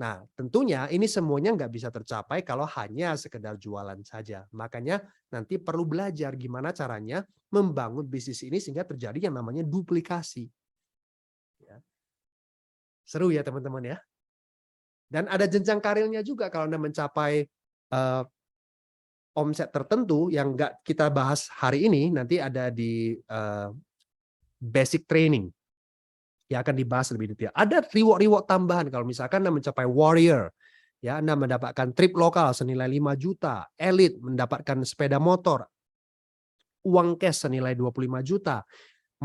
Nah, tentunya ini semuanya nggak bisa tercapai kalau hanya sekedar jualan saja. Makanya nanti perlu belajar gimana caranya membangun bisnis ini sehingga terjadi yang namanya duplikasi. Ya. Seru ya teman-teman ya. Dan ada jenjang karirnya juga kalau Anda mencapai omset tertentu yang nggak kita bahas hari ini, nanti ada di basic training yang akan dibahas lebih detail. Ada reward-reward tambahan kalau misalkan Anda mencapai warrior, ya Anda mendapatkan trip lokal senilai 5 juta, elite mendapatkan sepeda motor, uang cash senilai 25 juta,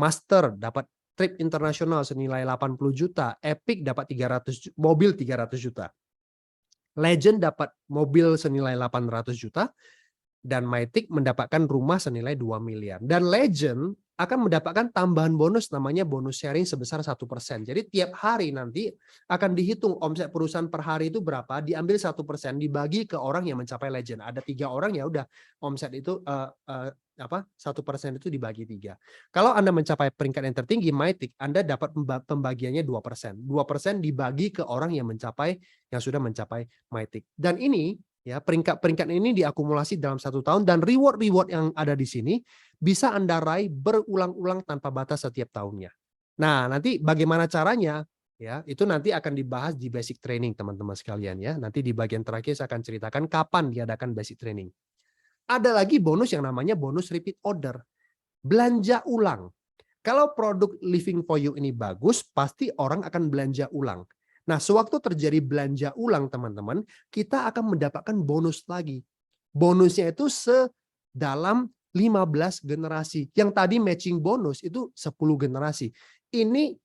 master dapat trip internasional senilai 80 juta, epic dapat 300 mobil 300 juta. Legend dapat mobil senilai 800 juta, dan Mythic mendapatkan rumah senilai 2 miliar. Dan Legend akan mendapatkan tambahan bonus namanya bonus sharing sebesar 1%. Jadi tiap hari nanti akan dihitung omset perusahaan per hari itu berapa, diambil 1% dibagi ke orang yang mencapai Legend. Ada 3 orang ya udah omset itu 1% itu dibagi 3. Kalau Anda mencapai peringkat yang tertinggi Mythic, Anda dapat pembagiannya 2%. 2% dibagi ke orang yang sudah mencapai Mythic. Dan ini ya, peringkat-peringkat ini diakumulasi dalam 1 tahun dan reward-reward yang ada di sini bisa Anda raih berulang-ulang tanpa batas setiap tahunnya. Nah, nanti bagaimana caranya? Ya, itu nanti akan dibahas di basic training teman-teman sekalian ya. Nanti di bagian terakhir saya akan ceritakan kapan diadakan basic training. Ada lagi bonus yang namanya bonus repeat order. Belanja ulang. Kalau produk Living for You ini bagus, pasti orang akan belanja ulang. Nah, sewaktu terjadi belanja ulang teman-teman, kita akan mendapatkan bonus lagi. Bonusnya itu sedalam 15 generasi. Yang tadi matching bonus itu 10 generasi. Ini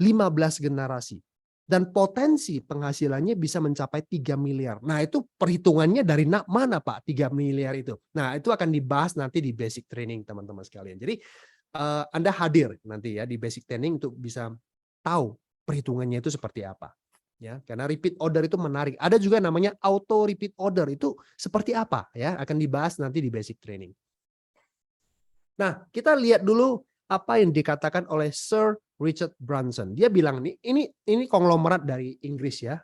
15 generasi. Dan potensi penghasilannya bisa mencapai 3 miliar. Nah, itu perhitungannya dari mana Pak 3 miliar itu? Nah, itu akan dibahas nanti di basic training teman-teman sekalian. Jadi Anda hadir nanti ya di basic training untuk bisa tahu perhitungannya itu seperti apa. Ya, karena repeat order itu menarik. Ada juga namanya auto repeat order, itu seperti apa ya, akan dibahas nanti di basic training. Nah, kita lihat dulu apa yang dikatakan oleh Sir Richard Branson. Dia bilang ini konglomerat dari Inggris ya.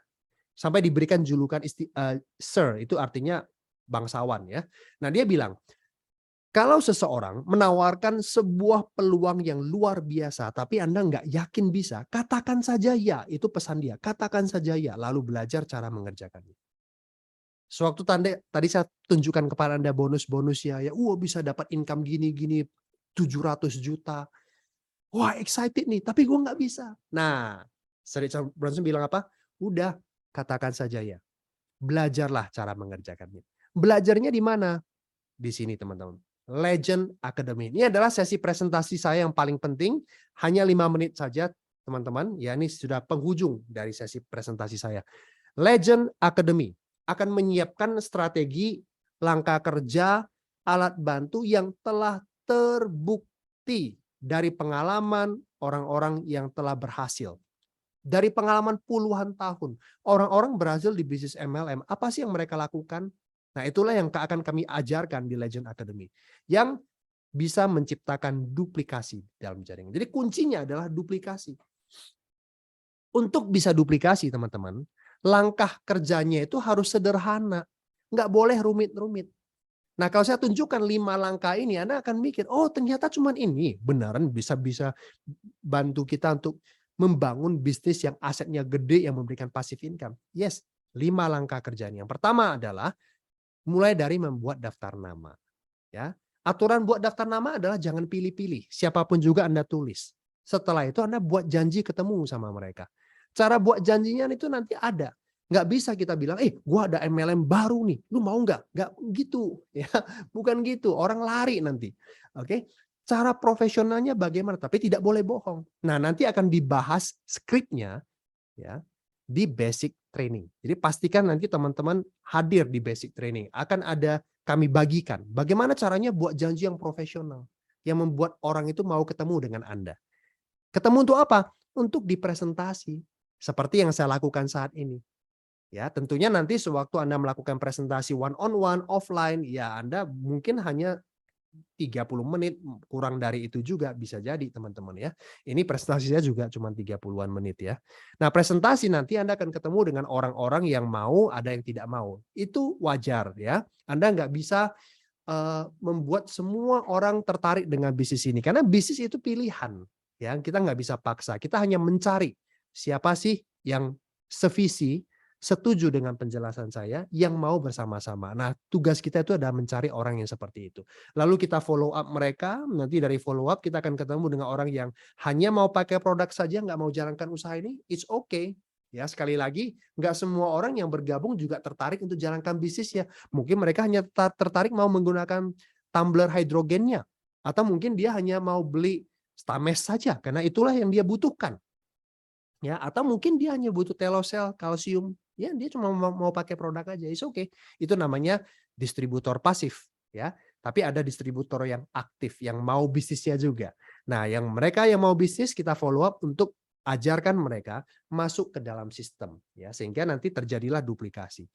Sampai diberikan julukan Sir, itu artinya bangsawan ya. Nah, dia bilang, kalau seseorang menawarkan sebuah peluang yang luar biasa, tapi Anda nggak yakin bisa, katakan saja ya. Itu pesan dia. Katakan saja ya, lalu belajar cara mengerjakannya. Sewaktu tadi saya tunjukkan kepada Anda bonus-bonusnya ya, bisa dapat income gini-gini 700 juta. Wah, excited nih, tapi gue nggak bisa. Nah, Sir Richard Branson bilang apa? Udah, katakan saja ya. Belajarlah cara mengerjakannya. Belajarnya di mana? Di sini teman-teman. Legend Academy. Ini adalah sesi presentasi saya yang paling penting. Hanya 5 menit saja teman-teman. Ya, ini sudah penghujung dari sesi presentasi saya. Legend Academy akan menyiapkan strategi, langkah kerja, alat bantu yang telah terbukti dari pengalaman orang-orang yang telah berhasil. Dari pengalaman puluhan tahun, orang-orang berhasil di bisnis MLM, apa sih yang mereka lakukan? Nah, itulah yang akan kami ajarkan di Legend Academy. Yang bisa menciptakan duplikasi dalam jaringan. Jadi kuncinya adalah duplikasi. Untuk bisa duplikasi, teman-teman, langkah kerjanya itu harus sederhana. Nggak boleh rumit-rumit. Nah, kalau saya tunjukkan 5 langkah ini, Anda akan mikir, oh ternyata cuma ini. Beneran bisa bantu kita untuk membangun bisnis yang asetnya gede, yang memberikan passive income. Yes, 5 langkah kerjanya. Yang pertama adalah mulai dari membuat daftar nama. Ya, aturan buat daftar nama adalah jangan pilih-pilih. Siapapun juga Anda tulis. Setelah itu Anda buat janji ketemu sama mereka. Cara buat janjinya itu nanti ada. Nggak bisa kita bilang, gua ada MLM baru nih, lu mau nggak? Nggak gitu, ya, bukan gitu. Orang lari nanti, oke? Cara profesionalnya bagaimana? Tapi tidak boleh bohong. Nah, nanti akan dibahas skripnya, ya, di basic training. Jadi pastikan nanti teman-teman hadir di basic training. Akan ada kami bagikan bagaimana caranya buat janji yang profesional, yang membuat orang itu mau ketemu dengan Anda. Ketemu untuk apa? Untuk dipresentasi, seperti yang saya lakukan saat ini. Ya, tentunya nanti sewaktu Anda melakukan presentasi one on one offline, ya Anda mungkin hanya 30 menit, kurang dari itu juga bisa jadi teman-teman ya. Ini presentasinya juga cuma 30-an menit ya. Nah, presentasi nanti Anda akan ketemu dengan orang-orang yang mau, ada yang tidak mau. Itu wajar ya. Anda nggak bisa membuat semua orang tertarik dengan bisnis ini, karena bisnis itu pilihan ya. Kita nggak bisa paksa, kita hanya mencari siapa sih yang sevisi, setuju dengan penjelasan saya, yang mau bersama-sama. Nah, tugas kita itu adalah mencari orang yang seperti itu. Lalu kita follow up mereka, nanti dari follow up kita akan ketemu dengan orang yang hanya mau pakai produk saja, nggak mau jalankan usaha ini, it's okay. Ya, sekali lagi, nggak semua orang yang bergabung juga tertarik untuk jalankan bisnisnya. Mungkin mereka hanya tertarik mau menggunakan tumbler hidrogennya, atau mungkin dia hanya mau beli Stames saja, karena itulah yang dia butuhkan. Ya, atau mungkin dia hanya butuh telosel, kalsium, ya dia cuma mau pakai produk aja, it's okay. Itu namanya distributor pasif, ya. Tapi ada distributor yang aktif, yang mau bisnisnya juga. Nah, mereka yang mau bisnis kita follow up untuk ajarkan mereka masuk ke dalam sistem, ya, sehingga nanti terjadilah duplikasi.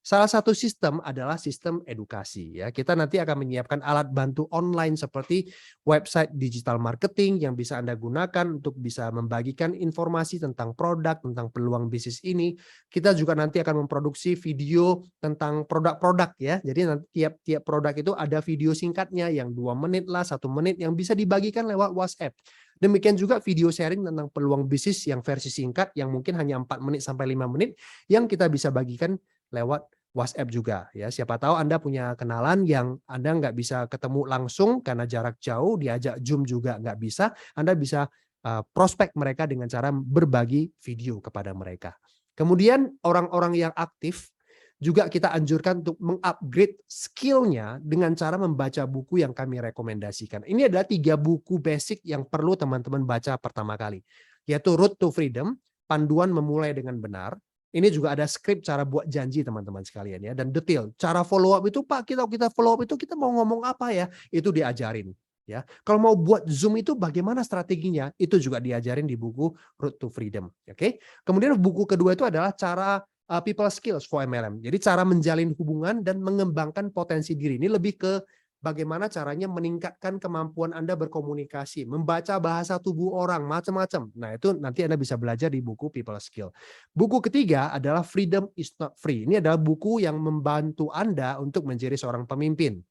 Salah satu sistem adalah sistem edukasi, ya. Kita nanti akan menyiapkan alat bantu online seperti website digital marketing yang bisa Anda gunakan untuk bisa membagikan informasi tentang produk, tentang peluang bisnis ini. Kita juga nanti akan memproduksi video tentang produk-produk ya. Jadi nanti tiap produk itu ada video singkatnya yang 2 menit lah, 1 menit yang bisa dibagikan lewat WhatsApp. Demikian juga video sharing tentang peluang bisnis yang versi singkat yang mungkin hanya 4 menit sampai 5 menit yang kita bisa bagikan lewat WhatsApp juga ya. Siapa tahu Anda punya kenalan yang Anda nggak bisa ketemu langsung karena jarak jauh, diajak Zoom juga nggak bisa, Anda bisa prospek mereka dengan cara berbagi video kepada mereka. Kemudian orang-orang yang aktif juga kita anjurkan untuk mengupgrade skill-nya dengan cara membaca buku yang kami rekomendasikan. Ini adalah 3 buku basic yang perlu teman-teman baca pertama kali, yaitu Road to Freedom, Panduan Memulai dengan Benar. Ini juga ada skrip cara buat janji teman-teman sekalian ya, dan detail. Cara follow up itu Pak, kita follow up itu kita mau ngomong apa ya? Itu diajarin. Ya, kalau mau buat Zoom itu bagaimana strateginya? Itu juga diajarin di buku Road to Freedom. Oke. Kemudian buku kedua itu adalah cara people skills for MLM. Jadi cara menjalin hubungan dan mengembangkan potensi diri. Ini lebih ke bagaimana caranya meningkatkan kemampuan Anda berkomunikasi, membaca bahasa tubuh orang, macam-macam. Nah, itu nanti Anda bisa belajar di buku People Skill. Buku ketiga adalah Freedom is Not Free. Ini adalah buku yang membantu Anda untuk menjadi seorang pemimpin.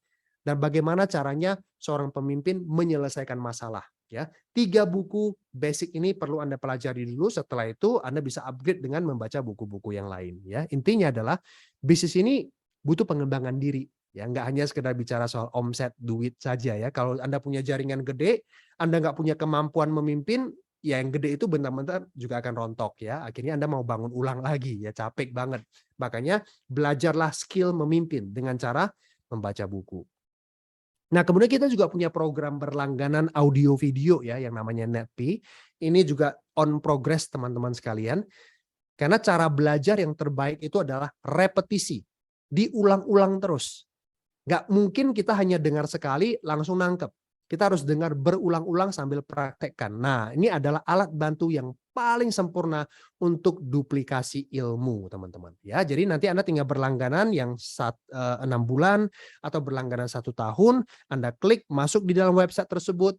Dan bagaimana caranya seorang pemimpin menyelesaikan masalah. Ya, 3 buku basic ini perlu Anda pelajari dulu. Setelah itu Anda bisa upgrade dengan membaca buku-buku yang lain. Ya, intinya adalah bisnis ini butuh pengembangan diri. Ya, nggak hanya sekedar bicara soal omset, duit saja ya. Kalau Anda punya jaringan gede, Anda nggak punya kemampuan memimpin, ya yang gede itu benar-benar juga akan rontok ya. Akhirnya Anda mau bangun ulang lagi ya, capek banget. Makanya belajarlah skill memimpin dengan cara membaca buku. Nah, kemudian kita juga punya program berlangganan audio video ya yang namanya NetP. Ini juga on progress teman-teman sekalian. Karena cara belajar yang terbaik itu adalah repetisi. Diulang-ulang terus. Nggak mungkin kita hanya dengar sekali langsung nangkep. Kita harus dengar berulang-ulang sambil praktekkan. Nah, ini adalah alat bantu yang paling sempurna untuk duplikasi ilmu, teman-teman. Ya, jadi nanti Anda tinggal berlangganan yang 6 bulan atau berlangganan 1 tahun, Anda klik masuk di dalam website tersebut,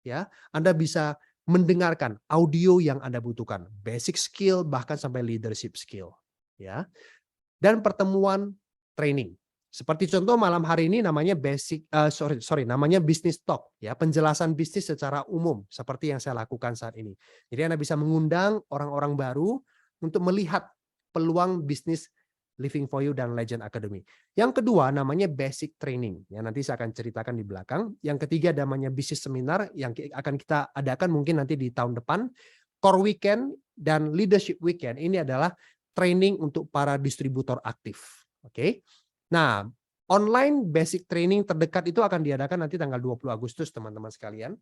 ya. Anda bisa mendengarkan audio yang Anda butuhkan, basic skill bahkan sampai leadership skill, ya. Dan pertemuan training. Seperti contoh malam hari ini namanya namanya business talk ya, penjelasan bisnis secara umum seperti yang saya lakukan saat ini. Jadi Anda bisa mengundang orang-orang baru untuk melihat peluang bisnis Living for You dan Legend Academy. Yang kedua namanya basic training. Ya, nanti saya akan ceritakan di belakang. Yang ketiga namanya business seminar yang akan kita adakan mungkin nanti di tahun depan. Core weekend dan leadership weekend ini adalah training untuk para distributor aktif. Oke. Nah, online basic training terdekat itu akan diadakan nanti tanggal 20 Agustus, teman-teman sekalian.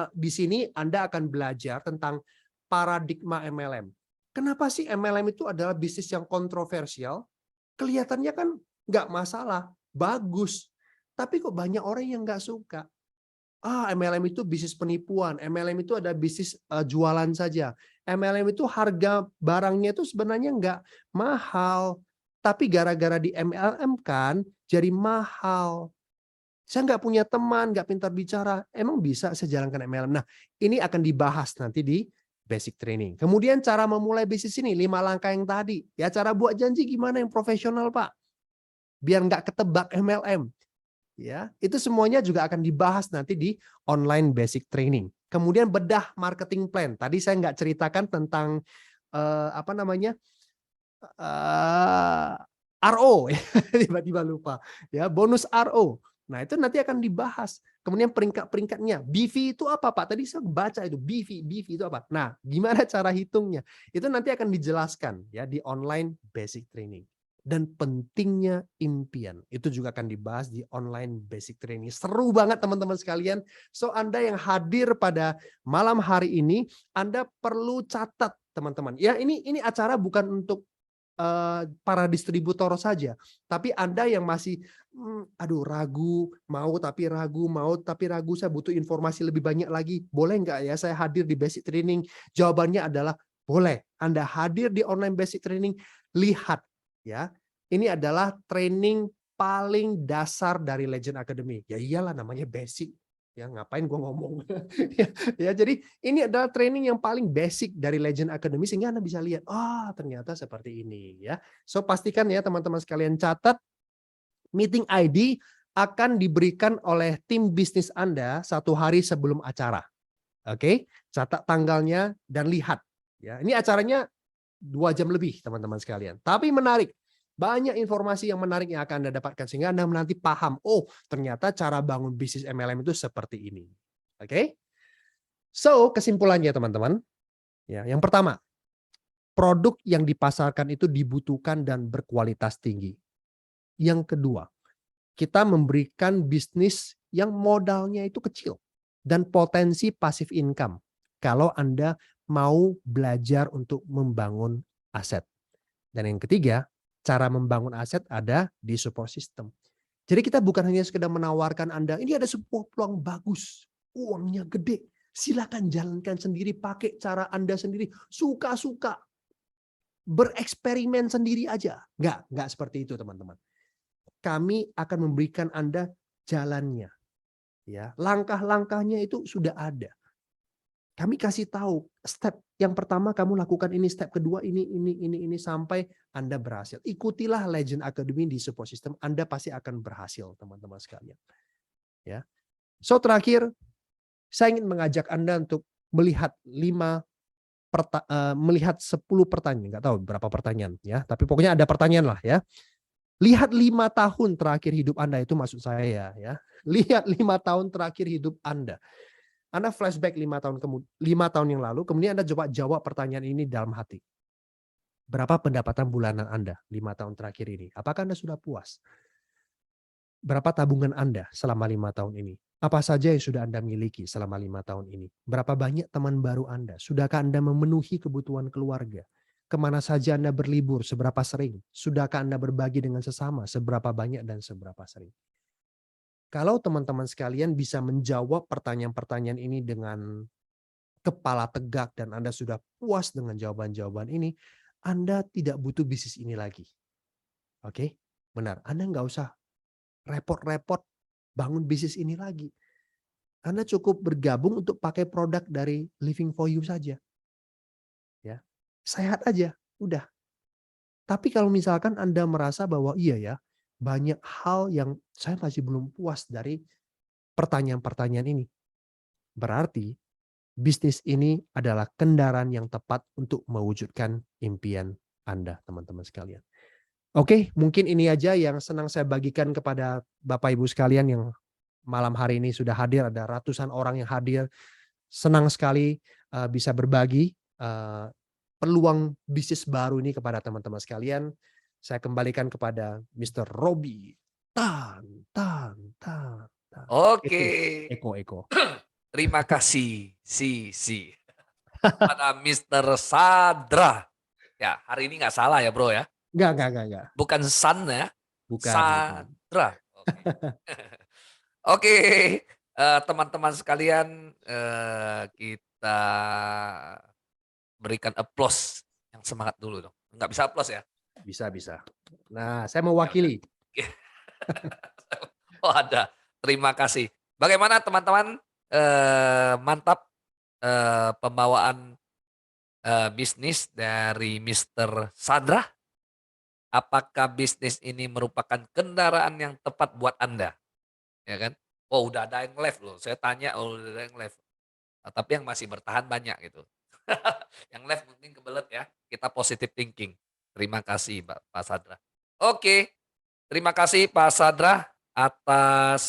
Di sini Anda akan belajar tentang paradigma MLM. Kenapa sih MLM itu adalah bisnis yang kontroversial? Kelihatannya kan nggak masalah, bagus. Tapi kok banyak orang yang nggak suka. MLM itu bisnis penipuan, MLM itu ada bisnis jualan saja. MLM itu harga barangnya itu sebenarnya nggak mahal. Tapi gara-gara di MLM kan jadi mahal. Saya nggak punya teman, nggak pintar bicara. Emang bisa saya jalankan MLM? Nah, ini akan dibahas nanti di basic training. Kemudian cara memulai bisnis ini, 5 langkah yang tadi. Ya, cara buat janji gimana yang profesional, Pak? Biar nggak ketebak MLM. Ya, itu semuanya juga akan dibahas nanti di online basic training. Kemudian bedah marketing plan. Tadi saya nggak ceritakan tentang apa namanya RO, tiba-tiba lupa. Ya, bonus RO. Nah, itu nanti akan dibahas. Kemudian peringkat-peringkatnya. BV itu apa, Pak? Tadi saya baca itu BV itu apa? Nah, gimana cara hitungnya? Itu nanti akan dijelaskan ya di online basic training. Dan pentingnya impian. Itu juga akan dibahas di online basic training. Seru banget teman-teman sekalian. So, Anda yang hadir pada malam hari ini, Anda perlu catat teman-teman. Ya, ini acara bukan untuk para distributor saja, tapi Anda yang masih ragu, mau tapi ragu, saya butuh informasi lebih banyak lagi. Boleh nggak ya saya hadir di basic training? Jawabannya adalah boleh. Anda hadir di online basic training, lihat ya. Ini adalah training paling dasar dari Legend Academy. Ya iyalah namanya basic. Ya ngapain gue ngomong. Ya, jadi ini adalah training yang paling basic dari Legend Academy sehingga Anda bisa lihat, ternyata seperti ini ya. So pastikan ya teman-teman sekalian catat, meeting ID akan diberikan oleh tim bisnis Anda 1 hari sebelum acara. Oke, catat tanggalnya dan lihat ya. Ini acaranya 2 jam lebih teman-teman sekalian. Tapi menarik. Banyak informasi yang menarik yang akan Anda dapatkan sehingga Anda nanti paham, ternyata cara bangun bisnis MLM itu seperti ini. Oke? So, kesimpulannya teman-teman, ya, yang pertama, produk yang dipasarkan itu dibutuhkan dan berkualitas tinggi. Yang kedua, kita memberikan bisnis yang modalnya itu kecil dan potensi passive income kalau Anda mau belajar untuk membangun aset. Dan yang ketiga, cara membangun aset ada di support system. Jadi kita bukan hanya sekedar menawarkan Anda, ini ada sebuah peluang bagus, uangnya gede, silakan jalankan sendiri, pakai cara Anda sendiri, suka-suka, bereksperimen sendiri aja. Enggak seperti itu teman-teman. Kami akan memberikan Anda jalannya. Ya, langkah-langkahnya itu sudah ada. Kami kasih tahu step yang pertama kamu lakukan ini, step kedua ini sampai Anda berhasil. Ikutilah Legend Academy di support system, Anda pasti akan berhasil teman-teman sekalian. Ya. So terakhir, saya ingin mengajak Anda untuk melihat 10 pertanyaan, nggak tahu berapa pertanyaan ya, tapi pokoknya ada pertanyaan lah ya. Lihat 5 tahun terakhir hidup Anda, itu maksud saya ya. Lihat 5 tahun terakhir hidup Anda. Anda flashback 5 tahun yang lalu, kemudian Anda coba jawab pertanyaan ini dalam hati. Berapa pendapatan bulanan Anda 5 tahun terakhir ini? Apakah Anda sudah puas? Berapa tabungan Anda selama 5 tahun ini? Apa saja yang sudah Anda miliki selama 5 tahun ini? Berapa banyak teman baru Anda? Sudahkah Anda memenuhi kebutuhan keluarga? Kemana saja Anda berlibur? Seberapa sering? Sudahkah Anda berbagi dengan sesama? Seberapa banyak dan seberapa sering? Kalau teman-teman sekalian bisa menjawab pertanyaan-pertanyaan ini dengan kepala tegak dan Anda sudah puas dengan jawaban-jawaban ini, Anda tidak butuh bisnis ini lagi. Oke? Benar, Anda nggak usah repot-repot bangun bisnis ini lagi. Anda cukup bergabung untuk pakai produk dari Living for You saja. Ya. Sehat aja, udah. Tapi kalau misalkan Anda merasa bahwa iya ya, banyak hal yang saya masih belum puas dari pertanyaan-pertanyaan ini. Berarti bisnis ini adalah kendaraan yang tepat untuk mewujudkan impian Anda, teman-teman sekalian. Oke, mungkin ini aja yang senang saya bagikan kepada Bapak Ibu sekalian yang malam hari ini sudah hadir. Ada ratusan orang yang hadir. Senang sekali bisa berbagi peluang bisnis baru ini kepada teman-teman sekalian. Saya kembalikan kepada Mr. Robby. Tan, tan, tan, tan. Oke. Eko. Terima kasih si pada Mister Sadra. Ya, hari ini nggak salah ya, Bro ya. Enggak. Bukan San ya, Bukan. Sadra. Oke. Oke, teman-teman sekalian, kita berikan applause yang semangat dulu dong. Nggak bisa applause ya? Bisa. Nah, saya Ya udah. mewakili. Oh ada, terima kasih. Bagaimana teman-teman, mantap, pembawaan, bisnis dari Mister Sadra? Apakah bisnis ini merupakan kendaraan yang tepat buat Anda? Ya kan? Oh udah ada yang left loh, saya tanya, oh udah ada yang left. Tapi yang masih bertahan banyak gitu. Yang left mungkin kebelet ya, kita positive thinking. Terima kasih Pak Sadra. Oke, terima kasih Pak Sadra atas,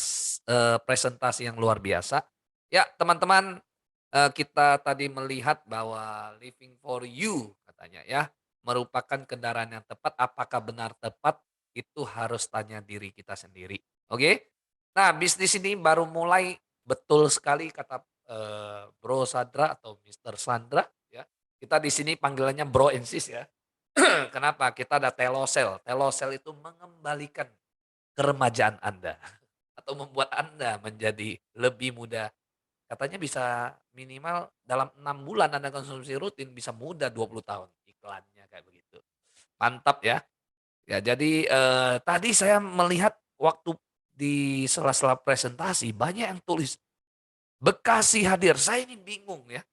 presentasi yang luar biasa. Ya teman-teman, kita tadi melihat bahwa living for you katanya ya, merupakan kendaraan yang tepat. Apakah benar tepat? Itu harus tanya diri kita sendiri, oke? Nah bisnis ini baru mulai, betul sekali kata, Bro Sadra atau Mister Sandra ya. Kita di sini panggilannya Bro and Sis ya. Kenapa? Kita ada telosel. Telosel itu mengembalikan keremajaan Anda atau membuat Anda menjadi lebih muda. Katanya bisa minimal dalam 6 bulan Anda konsumsi rutin bisa muda 20 tahun. Iklannya kayak begitu. Mantap ya. Ya jadi, tadi saya melihat waktu di sela-sela presentasi banyak yang tulis, "Bekasi hadir." Saya ini bingung ya.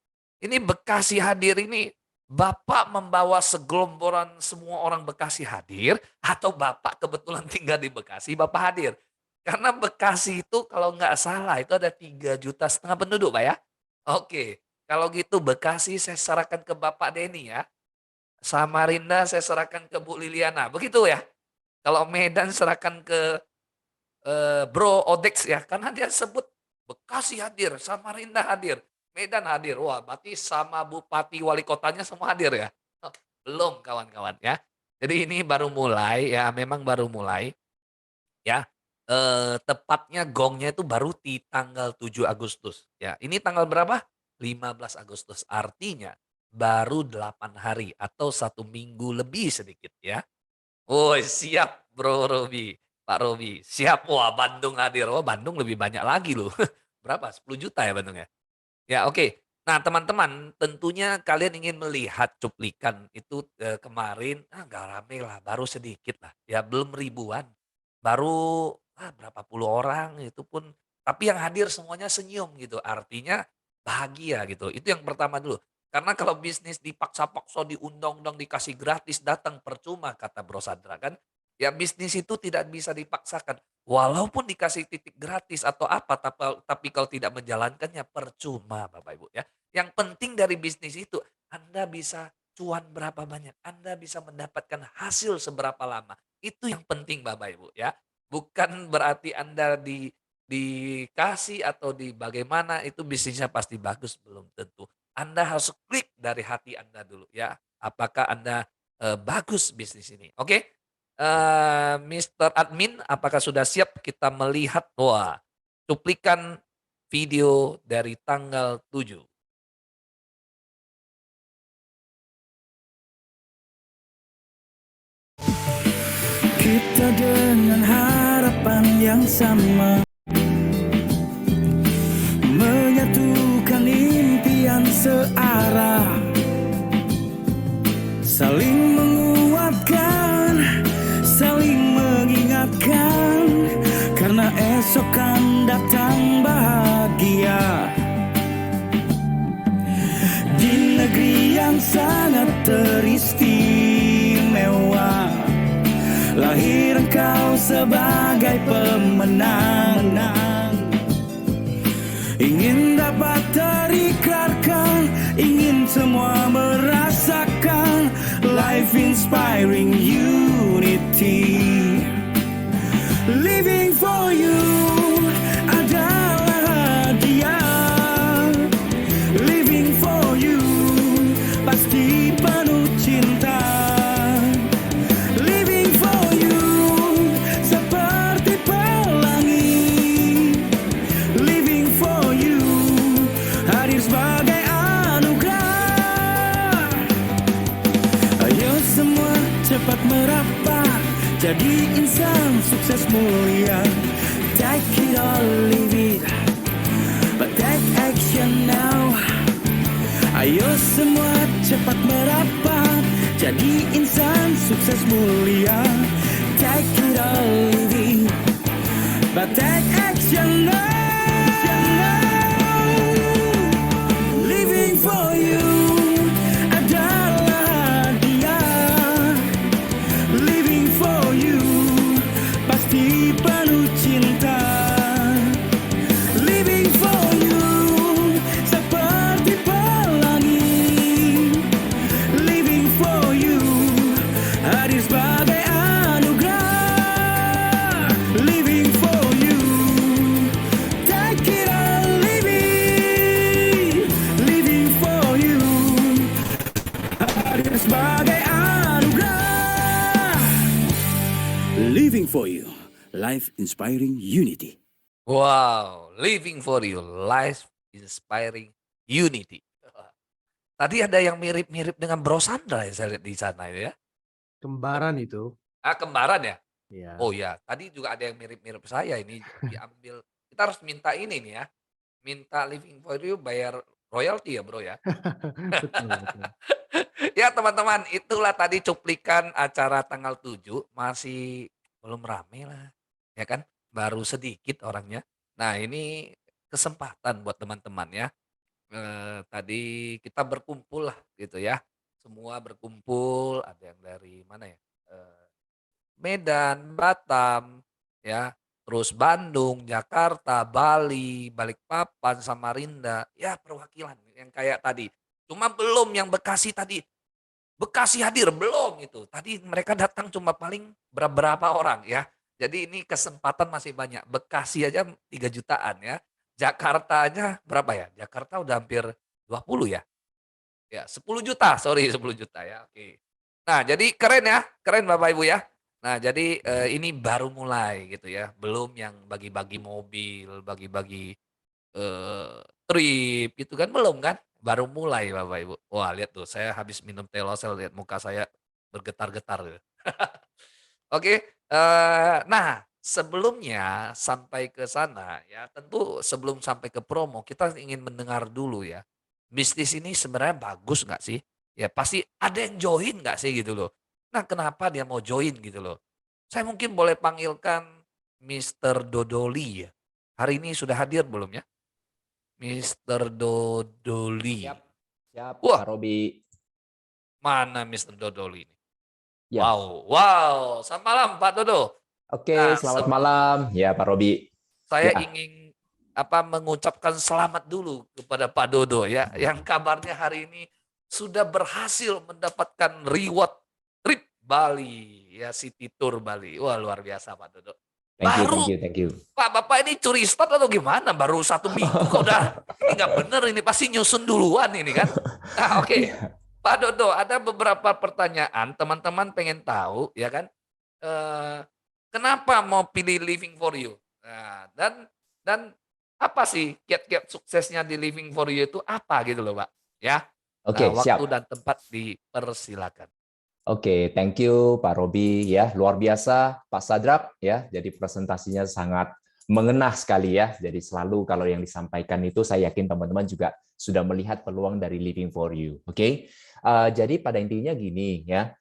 Ini Bekasi hadir ini, Bapak membawa segelomboran semua orang Bekasi hadir, atau Bapak kebetulan tinggal di Bekasi, Bapak hadir? Karena Bekasi itu kalau nggak salah itu ada 3,5 juta penduduk, Pak, ya? Oke, kalau gitu Bekasi saya serahkan ke Bapak Denny ya, Samarinda saya serahkan ke Bu Liliana, begitu ya? Kalau Medan serahkan ke, Bro Odex ya, karena dia sebut Bekasi hadir, Samarinda hadir. Medan hadir. Wah, berarti sama bupati, wali kotanya semua hadir ya? Oh, belum kawan-kawan ya. Jadi ini baru mulai ya, memang baru mulai ya. Tepatnya gongnya itu baru di tanggal 7 Agustus ya. Ini tanggal berapa? 15 Agustus. Artinya baru 8 hari atau 1 minggu lebih sedikit ya. Woi, siap Bro Robi, Pak Robi, siap. Wah, Bandung hadir. Oh, Bandung lebih banyak lagi loh. Berapa? 10 juta ya Bandung ya? Ya, oke. Nah, teman-teman, tentunya kalian ingin melihat cuplikan itu, kemarin, nggak rame lah, baru sedikit lah, ya belum ribuan. Baru, berapa puluh orang, itu pun tapi yang hadir semuanya senyum gitu, artinya bahagia gitu. Itu yang pertama dulu. Karena kalau bisnis dipaksa-paksa, diundang-undang, dikasih gratis, datang percuma, kata Bro Sandra kan. Ya bisnis itu tidak bisa dipaksakan. Walaupun dikasih titik gratis atau apa, tapi kalau tidak menjalankannya percuma Bapak Ibu ya. Yang penting dari bisnis itu, Anda bisa cuan berapa banyak, Anda bisa mendapatkan hasil seberapa lama. Itu yang penting Bapak Ibu ya. Bukan berarti Anda dikasih atau di bagaimana itu bisnisnya pasti bagus, belum tentu. Anda harus klik dari hati Anda dulu ya. Apakah Anda bagus bisnis ini? Oke? Mister Admin, apakah sudah siap kita melihat, wah, cuplikan video dari tanggal 7? Kita dengan harapan yang sama, menyatukan impian searah, saling menguatkan, saling mengingatkan, karena esok kan datang bahagia. Di negeri yang sangat teristimewa, lahir engkau sebagai pemenang. Ingin dapat terikrarkan, ingin semua merasakan life inspiring unity. Living for you adalah hadiah. Living for you pasti penuh cinta. Living for you seperti pelangi. Living for you hadir sebagai anugerah. Ayo semua cepat merapat, jadi insan sukses mulia. Take it or leave it, but take action now. Ayo semua cepat merapat, jadi insan sukses mulia. Take it or leave it, but take action now. Living for you adalah hadiah. Living for you pasti penuh cinta. Living for you seperti pelangi. Living for you hadir sebagai anugerah. Living for you, take it or leave it. Living for you hadir sebagai anugerah. Living for you, life inspiring unity. Wow, living for you, life inspiring unity. Tadi ada yang mirip-mirip dengan Bro Sandra ya saya lihat di sana ya. Kembaran itu. Kembaran ya? Ya. Oh ya, tadi juga ada yang mirip-mirip saya ini diambil. Kita harus minta ini nih ya, minta living for you bayar royalti ya Bro ya. Betul, betul. Ya teman-teman, itulah tadi cuplikan acara tanggal 7, masih belum rame lah, ya kan? Baru sedikit orangnya. Nah ini kesempatan buat teman-teman ya. Tadi kita berkumpul lah gitu ya. Semua berkumpul, ada yang dari mana ya? Medan, Batam, ya, terus Bandung, Jakarta, Bali, Balikpapan, Samarinda, ya perwakilan yang kayak tadi. Cuma belum yang Bekasi tadi. Bekasi hadir belum itu. Tadi mereka datang cuma paling berapa orang ya. Jadi ini kesempatan masih banyak. Bekasi aja 3 jutaan ya. Jakarta aja berapa ya? Jakarta udah hampir 20 ya? Ya 10 juta, sorry 10 juta ya, oke. Nah jadi keren ya, keren Bapak Ibu ya. Nah jadi, ini baru mulai gitu ya, belum yang bagi-bagi mobil, bagi-bagi, trip gitu kan, belum kan? Baru mulai Bapak Ibu. Wah lihat tuh saya habis minum Telocel lihat muka saya bergetar-getar tuh. Oke, nah sebelumnya sampai ke sana ya tentu sebelum sampai ke promo kita ingin mendengar dulu ya, bisnis ini sebenarnya bagus nggak sih? Ya pasti ada yang join nggak sih gitu loh. Nah kenapa dia mau join gitu loh. Saya mungkin boleh panggilkan Mister Dodoli ya. Hari ini sudah hadir belum ya? Mister Dodoli. Siap, siap, Wah, Pak Robi. mana Mister Dodoli ini? Ya, Wow, wow, selamat malam Pak Dodo. oke, Nah, selamat malam. Ya, Pak Robi. saya Ya, ingin mengucapkan selamat dulu kepada Pak Dodo ya, yang kabarnya hari ini sudah berhasil mendapatkan reward trip Bali ya, City Tour Bali. Wah luar biasa Pak Dodo. thank you, thank Baru you, thank you. Pak Bapak ini curi start atau gimana? Baru 1 minggu kok udah ini nggak bener ini pasti nyusun duluan ini kan. Nah oke, Iya. Pak Dodo ada beberapa pertanyaan teman-teman pengen tahu ya kan. Eh, Kenapa mau pilih Living for You? Nah, dan apa sih kiat-kiat suksesnya di Living for You itu apa gitu loh, Pak? Ya. Nah, Oke, waktu siap. dan tempat dipersilakan. Oke, thank you Pak Robi. Ya, luar biasa Pak Sadrak ya. Jadi presentasinya sangat mengenah sekali ya. Jadi selalu kalau yang disampaikan itu saya yakin teman-teman juga sudah melihat peluang dari Living for You. Oke. Jadi pada intinya gini ya.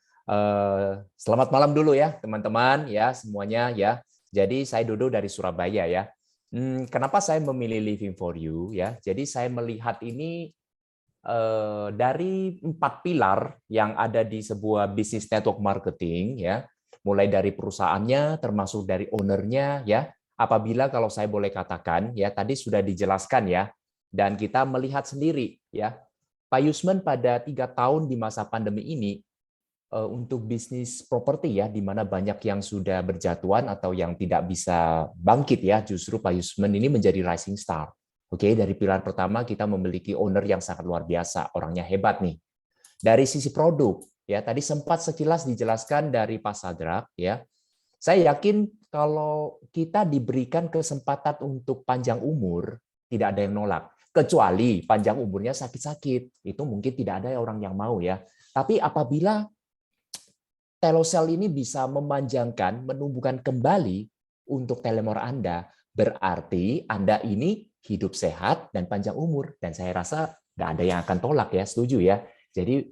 Selamat malam dulu ya teman-teman ya semuanya ya. Jadi saya Dodo dari Surabaya ya. Kenapa saya memilih Living for You ya? Jadi saya melihat ini dari 4 pilar yang ada di sebuah bisnis network marketing ya, mulai dari perusahaannya termasuk dari ownernya ya. Apabila kalau saya boleh katakan ya tadi sudah dijelaskan ya, dan kita melihat sendiri ya, Pak Yusman pada 3 tahun di masa pandemi ini untuk bisnis properti ya, di mana banyak yang sudah berjatuhan atau yang tidak bisa bangkit ya, justru Pak Yusman ini menjadi rising star. Oke, dari pilar pertama kita memiliki owner yang sangat luar biasa, orangnya hebat nih. Dari sisi produk, ya tadi sempat sekilas dijelaskan dari Pak Sadrak, ya. Saya yakin kalau kita diberikan kesempatan untuk panjang umur, tidak ada yang nolak. Kecuali panjang umurnya sakit-sakit, itu mungkin tidak ada orang yang mau ya. Tapi apabila Telocel ini bisa memanjangkan, menumbuhkan kembali untuk telemor Anda, berarti Anda ini hidup sehat dan panjang umur. Dan saya rasa nggak ada yang akan tolak ya, setuju ya. Jadi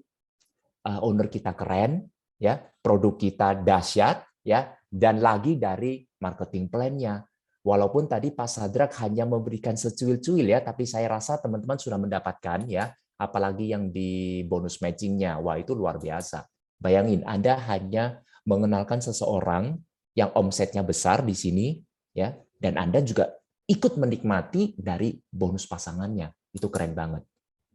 owner kita keren, ya, produk kita dahsyat, ya, dan lagi dari marketing plan-nya. Walaupun tadi Pak Sadrak hanya memberikan secuil-cuil ya, tapi saya rasa teman-teman sudah mendapatkan ya, apalagi yang di bonus matching-nya. Wah, itu luar biasa. Bayangin, Anda hanya mengenalkan seseorang yang omsetnya besar di sini, ya, dan Anda juga ikut menikmati dari bonus pasangannya. Itu keren banget,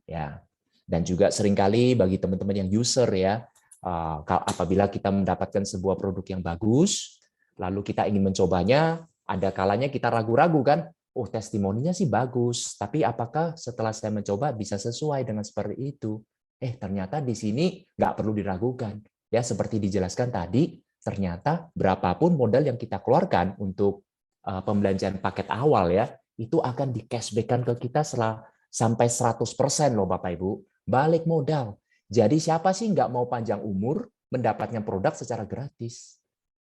ya. Dan juga seringkali bagi teman-teman yang user ya, apabila kita mendapatkan sebuah produk yang bagus, lalu kita ingin mencobanya, ada kalanya kita ragu-ragu kan, oh testimoninya sih bagus, tapi apakah setelah saya mencoba bisa sesuai dengan seperti itu? Ternyata di sini nggak perlu diragukan. Ya, seperti dijelaskan tadi, ternyata berapapun modal yang kita keluarkan untuk pembelanjaan paket awal ya, itu akan di cashback-kan ke kita sampai 100% loh Bapak Ibu. Balik modal. Jadi siapa sih nggak mau panjang umur mendapatkan produk secara gratis?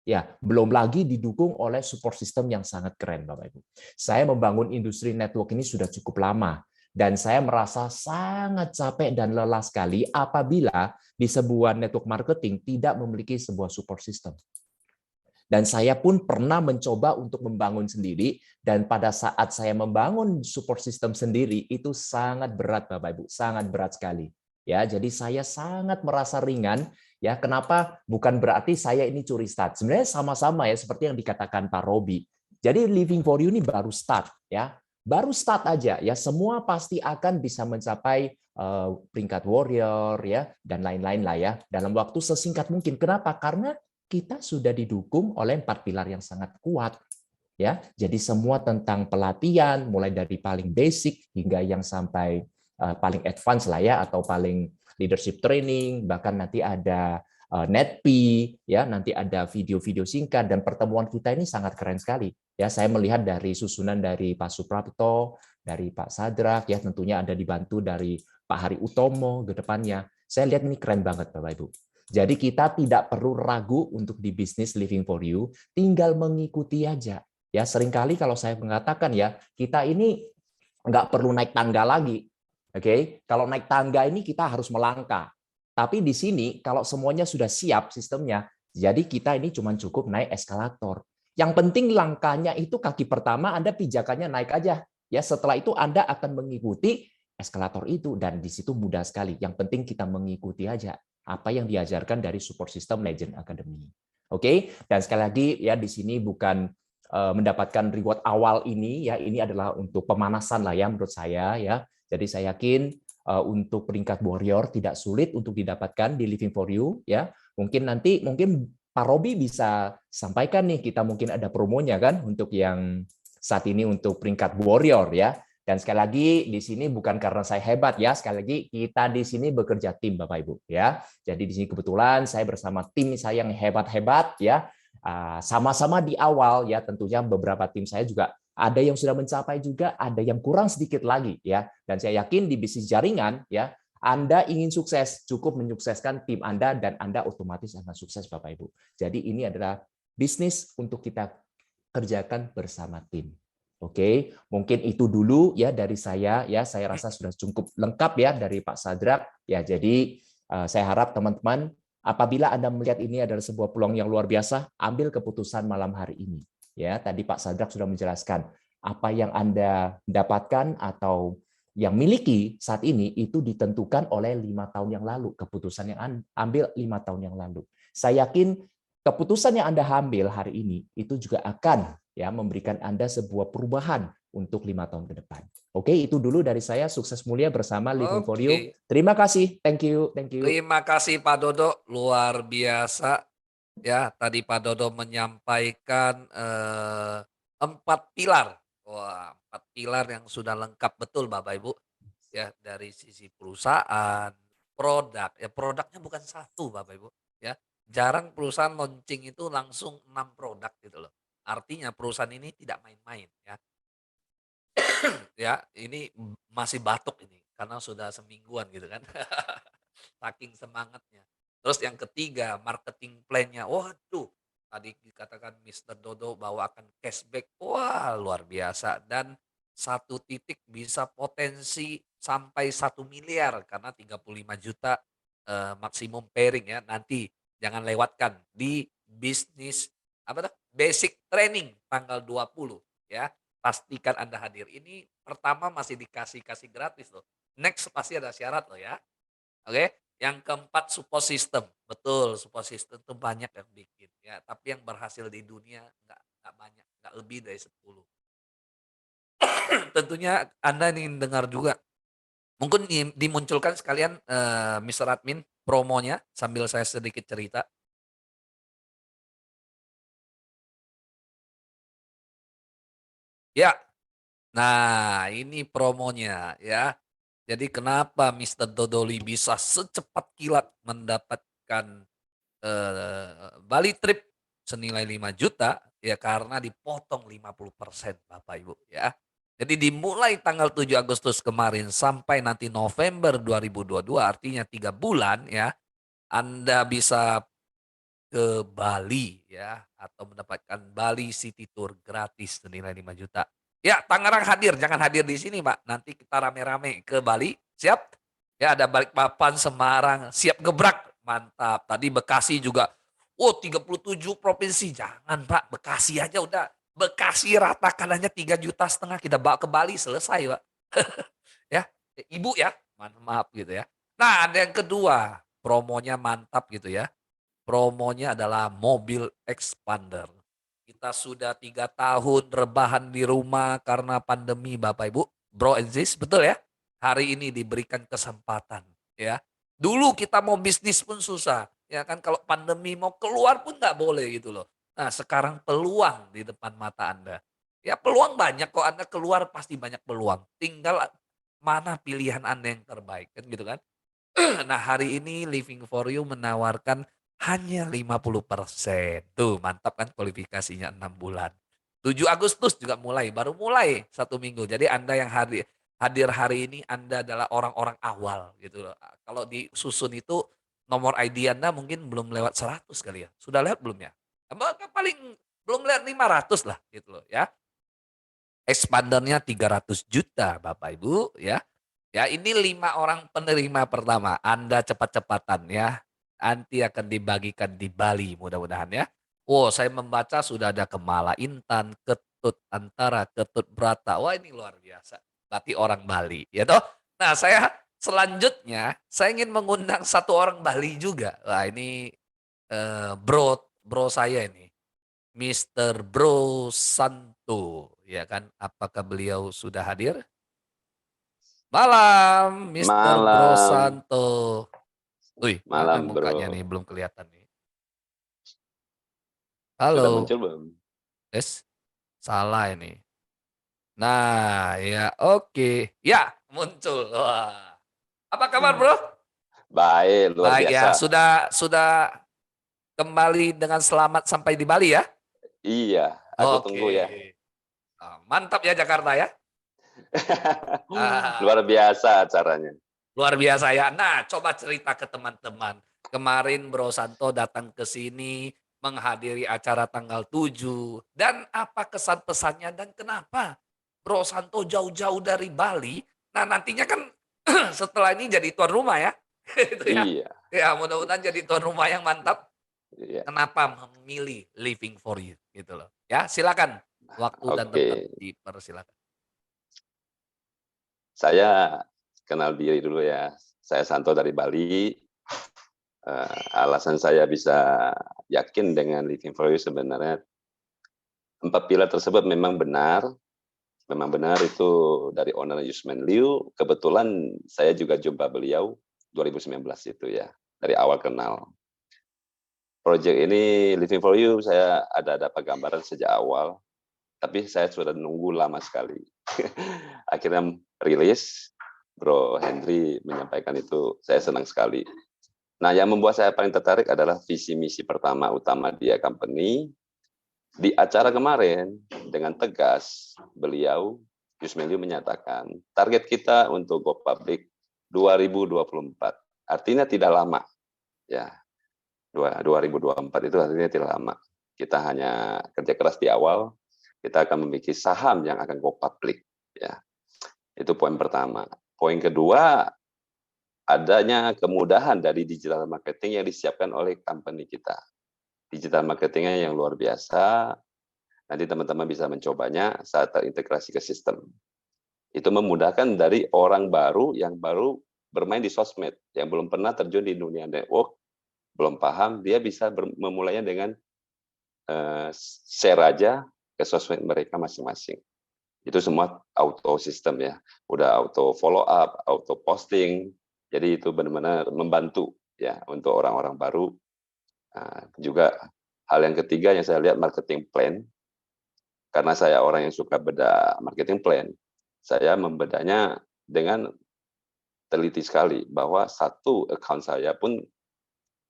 Ya, belum lagi didukung oleh support system yang sangat keren Bapak Ibu. Saya membangun industri network ini sudah cukup lama. Dan saya merasa sangat capek dan lelah sekali apabila di sebuah network marketing tidak memiliki sebuah support system. Dan saya pun pernah mencoba untuk membangun sendiri, dan pada saat saya membangun support system sendiri, itu sangat berat Bapak Ibu, sangat berat sekali. Ya, jadi saya sangat merasa ringan. Ya, kenapa? Bukan berarti saya ini curi start. Sebenarnya sama-sama ya, seperti yang dikatakan Pak Robi. Jadi Living for You ini baru start, ya. Baru start aja ya, semua pasti akan bisa mencapai peringkat warrior ya dan lain-lain lah ya dalam waktu sesingkat mungkin. Kenapa? Karena kita sudah didukung oleh 4 pilar yang sangat kuat. ya. Jadi semua tentang pelatihan, mulai dari paling basic hingga yang sampai paling advance lah ya, atau paling leadership training, bahkan nanti ada NetP, ya, nanti ada video-video singkat, dan pertemuan kita ini sangat keren sekali. Ya, saya melihat dari susunan dari Pak Suprapto, dari Pak Sadrak, ya tentunya ada dibantu dari Pak Hari Utomo ke depannya. Saya lihat ini keren banget Bapak Ibu. Jadi kita tidak perlu ragu untuk di bisnis Living for You, tinggal mengikuti aja. Ya, seringkali kalau saya mengatakan ya, kita ini nggak perlu naik tangga lagi. Oke, kalau naik tangga ini kita harus melangkah. Tapi di sini kalau semuanya sudah siap sistemnya, jadi kita ini cuma cukup naik eskalator. Yang penting langkahnya itu kaki pertama Anda pijakannya naik aja. Ya, setelah itu Anda akan mengikuti eskalator itu, dan di situ mudah sekali. Yang penting kita mengikuti aja apa yang diajarkan dari support system Legend Academy. Oke, dan sekali lagi ya, di sini bukan mendapatkan reward awal ini ya, ini adalah untuk pemanasan lah ya menurut saya ya. Jadi saya yakin untuk peringkat warrior tidak sulit untuk didapatkan di Living for You ya. Mungkin Pak Robi bisa sampaikan nih, kita mungkin ada promonya kan untuk yang saat ini untuk peringkat warrior ya. Dan sekali lagi di sini bukan karena saya hebat ya, sekali lagi kita di sini bekerja tim Bapak Ibu ya. Jadi di sini kebetulan saya bersama tim saya yang hebat-hebat ya. Sama-sama di awal ya, tentunya beberapa tim saya juga ada yang sudah mencapai juga, ada yang kurang sedikit lagi ya. Dan saya yakin di bisnis jaringan ya, Anda ingin sukses, cukup menyukseskan tim Anda dan Anda otomatis akan sukses Bapak Ibu. Jadi ini adalah bisnis untuk kita kerjakan bersama tim. Oke, mungkin itu dulu ya dari saya ya. Saya rasa sudah cukup lengkap ya dari Pak Sadrak ya. Jadi saya harap teman-teman, apabila Anda melihat ini adalah sebuah peluang yang luar biasa, ambil keputusan malam hari ini. Ya, tadi Pak Sadrak sudah menjelaskan apa yang Anda dapatkan atau yang miliki saat ini itu ditentukan oleh 5 tahun yang lalu, keputusan yang ambil 5 tahun yang lalu. Saya yakin keputusan yang Anda ambil hari ini itu juga akan ya memberikan Anda sebuah perubahan untuk 5 tahun ke depan. Oke, itu dulu dari saya. Sukses mulia bersama Living for You. Oke. Terima kasih. Thank you. Thank you. Terima kasih Pak Dodo, luar biasa. Ya, tadi Pak Dodo menyampaikan 4 pilar. Wah, 4 pilar yang sudah lengkap betul Bapak Ibu. Ya, dari sisi perusahaan, produk. Ya, produknya bukan satu Bapak Ibu. Ya, jarang perusahaan launching itu langsung 6 produk gitu loh. Artinya perusahaan ini tidak main-main ya. Ya, ini masih batuk ini karena sudah semingguan gitu kan. Saking semangatnya. Terus yang ketiga, marketing plan-nya. Waduh, tadi dikatakan Mister Dodo bahwa akan cashback. Wah, luar biasa. Dan satu titik bisa potensi sampai 1 miliar karena 35 juta maksimum pairing ya. Nanti jangan lewatkan di bisnis apa tuh? Basic training tanggal 20 ya. Pastikan Anda hadir. Ini pertama masih dikasih gratis loh. Next pasti ada syarat loh ya. Oke, yang keempat support system. Betul, support system itu banyak yang bikin ya, tapi yang berhasil di dunia nggak banyak, nggak lebih dari 10. Tentunya Anda ingin dengar juga. Mungkin dimunculkan sekalian Mr. Admin promonya sambil saya sedikit cerita. Ya, nah ini promonya ya. Jadi kenapa Mister Dodoli bisa secepat kilat mendapatkan Bali trip senilai 5 juta, ya karena dipotong 50% Bapak Ibu ya. Jadi dimulai tanggal 7 Agustus kemarin sampai nanti November 2022 artinya 3 bulan ya, Anda bisa ke Bali ya atau mendapatkan Bali City Tour gratis senilai 5 juta. Ya, Tangerang hadir, jangan hadir di sini, Pak. Nanti kita rame-rame ke Bali. Siap? Ya, ada Balikpapan, Semarang, siap gebrak. Mantap. Tadi Bekasi juga. Oh, 37 provinsi. Jangan, Pak. Bekasi aja udah. Bekasi ratakan hanya 3,5 juta kita bawa ke Bali selesai, Pak. Ya, Ibu ya. Maaf gitu ya. Nah, ada yang kedua, promonya mantap gitu ya. Promonya adalah mobil expander. Kita sudah 3 tahun rebahan di rumah karena pandemi Bapak Ibu, bro and sis, betul ya? Hari ini diberikan kesempatan ya. Dulu kita mau bisnis pun susah, ya kan kalau pandemi mau keluar pun nggak boleh gitu loh. Nah, sekarang peluang di depan mata Anda. Ya peluang banyak kok, Anda keluar pasti banyak peluang. Tinggal mana pilihan Anda yang terbaik, kan gitu kan. Nah, hari ini Living for You menawarkan hanya 50%. Tuh, mantap kan kualifikasinya 6 bulan. 7 Agustus juga mulai, baru mulai 1 minggu. Jadi Anda yang hadir hari ini Anda adalah orang-orang awal gitu loh. Kalau disusun itu nomor ID Anda mungkin belum lewat 100 kali ya. Sudah lewat belum ya? Paling belum lewat 500 lah gitu loh ya. Expandernya 300 juta Bapak Ibu ya. Ya ini 5 orang penerima pertama. Anda cepat-cepatan ya. Nanti akan dibagikan di Bali mudah-mudahan ya. Wow, saya membaca sudah ada Kemala Intan, Ketut Antara, Ketut Brata. Wah ini luar biasa. Berarti orang Bali ya toh. Nah saya selanjutnya saya ingin mengundang satu orang Bali juga. Wah ini bro saya ini. Mister Bro Santo, ya kan? Apakah beliau sudah hadir? Malam, Mister Bro Malam, Santo. Wih, mana malam mukanya bro. nih? Belum kelihatan nih. Sudah Halo, muncul belum? es, salah ini. Nah, ya oke. Ya, muncul. Wah. Apa kabar, Bro? Baik, luar Baik ya. biasa. Sudah kembali dengan selamat sampai di Bali ya? Iya, aku tunggu ya. Oke. Ah, mantap ya Jakarta ya. Ah, Luar biasa acaranya. luar biasa ya. Nah, coba cerita ke teman-teman. Kemarin Bro Santo datang ke sini menghadiri acara tanggal 7 dan apa kesan pesannya dan kenapa Bro Santo jauh-jauh dari Bali. Nah, nantinya kan setelah ini jadi tuan rumah ya. Itu ya. Iya, Ya, mudah-mudahan jadi tuan rumah yang mantap. iya. Kenapa memilih Living for You gitu loh. Ya, silakan. Waktu dan Oke, tempat dipersilakan. saya kenal diri dulu ya. Saya Santo dari Bali. Alasan saya bisa yakin dengan Living for You sebenarnya 4 pilar tersebut memang benar. Memang benar itu dari owner Yusman Liu. Kebetulan saya juga jumpa beliau 2019 itu ya. Dari awal kenal. Project ini Living for You saya ada dapat gambaran sejak awal, tapi saya sudah nunggu lama sekali. Akhirnya rilis, Bro Henry menyampaikan itu, saya senang sekali. Nah, yang membuat saya paling tertarik adalah visi misi pertama utama dia company. Di acara kemarin dengan tegas beliau Yusman Liu menyatakan target kita untuk go public 2024. Artinya tidak lama. Ya, 2024 itu artinya tidak lama. Kita hanya kerja keras di awal, kita akan memiliki saham yang akan go public. Ya, itu poin pertama. Poin kedua, adanya kemudahan dari digital marketing yang disiapkan oleh company kita. Digital marketingnya yang luar biasa, nanti teman-teman bisa mencobanya saat terintegrasi ke sistem. Itu memudahkan dari orang baru yang baru bermain di sosmed, yang belum pernah terjun di dunia network, belum paham, dia bisa memulainya dengan share aja ke sosmed mereka masing-masing. Itu semua auto sistem ya, udah auto follow up, auto posting, jadi itu benar-benar membantu ya untuk orang-orang baru. Juga hal yang ketiga yang saya lihat marketing plan, karena saya orang yang suka beda marketing plan, saya membedanya dengan teliti sekali bahwa satu account saya pun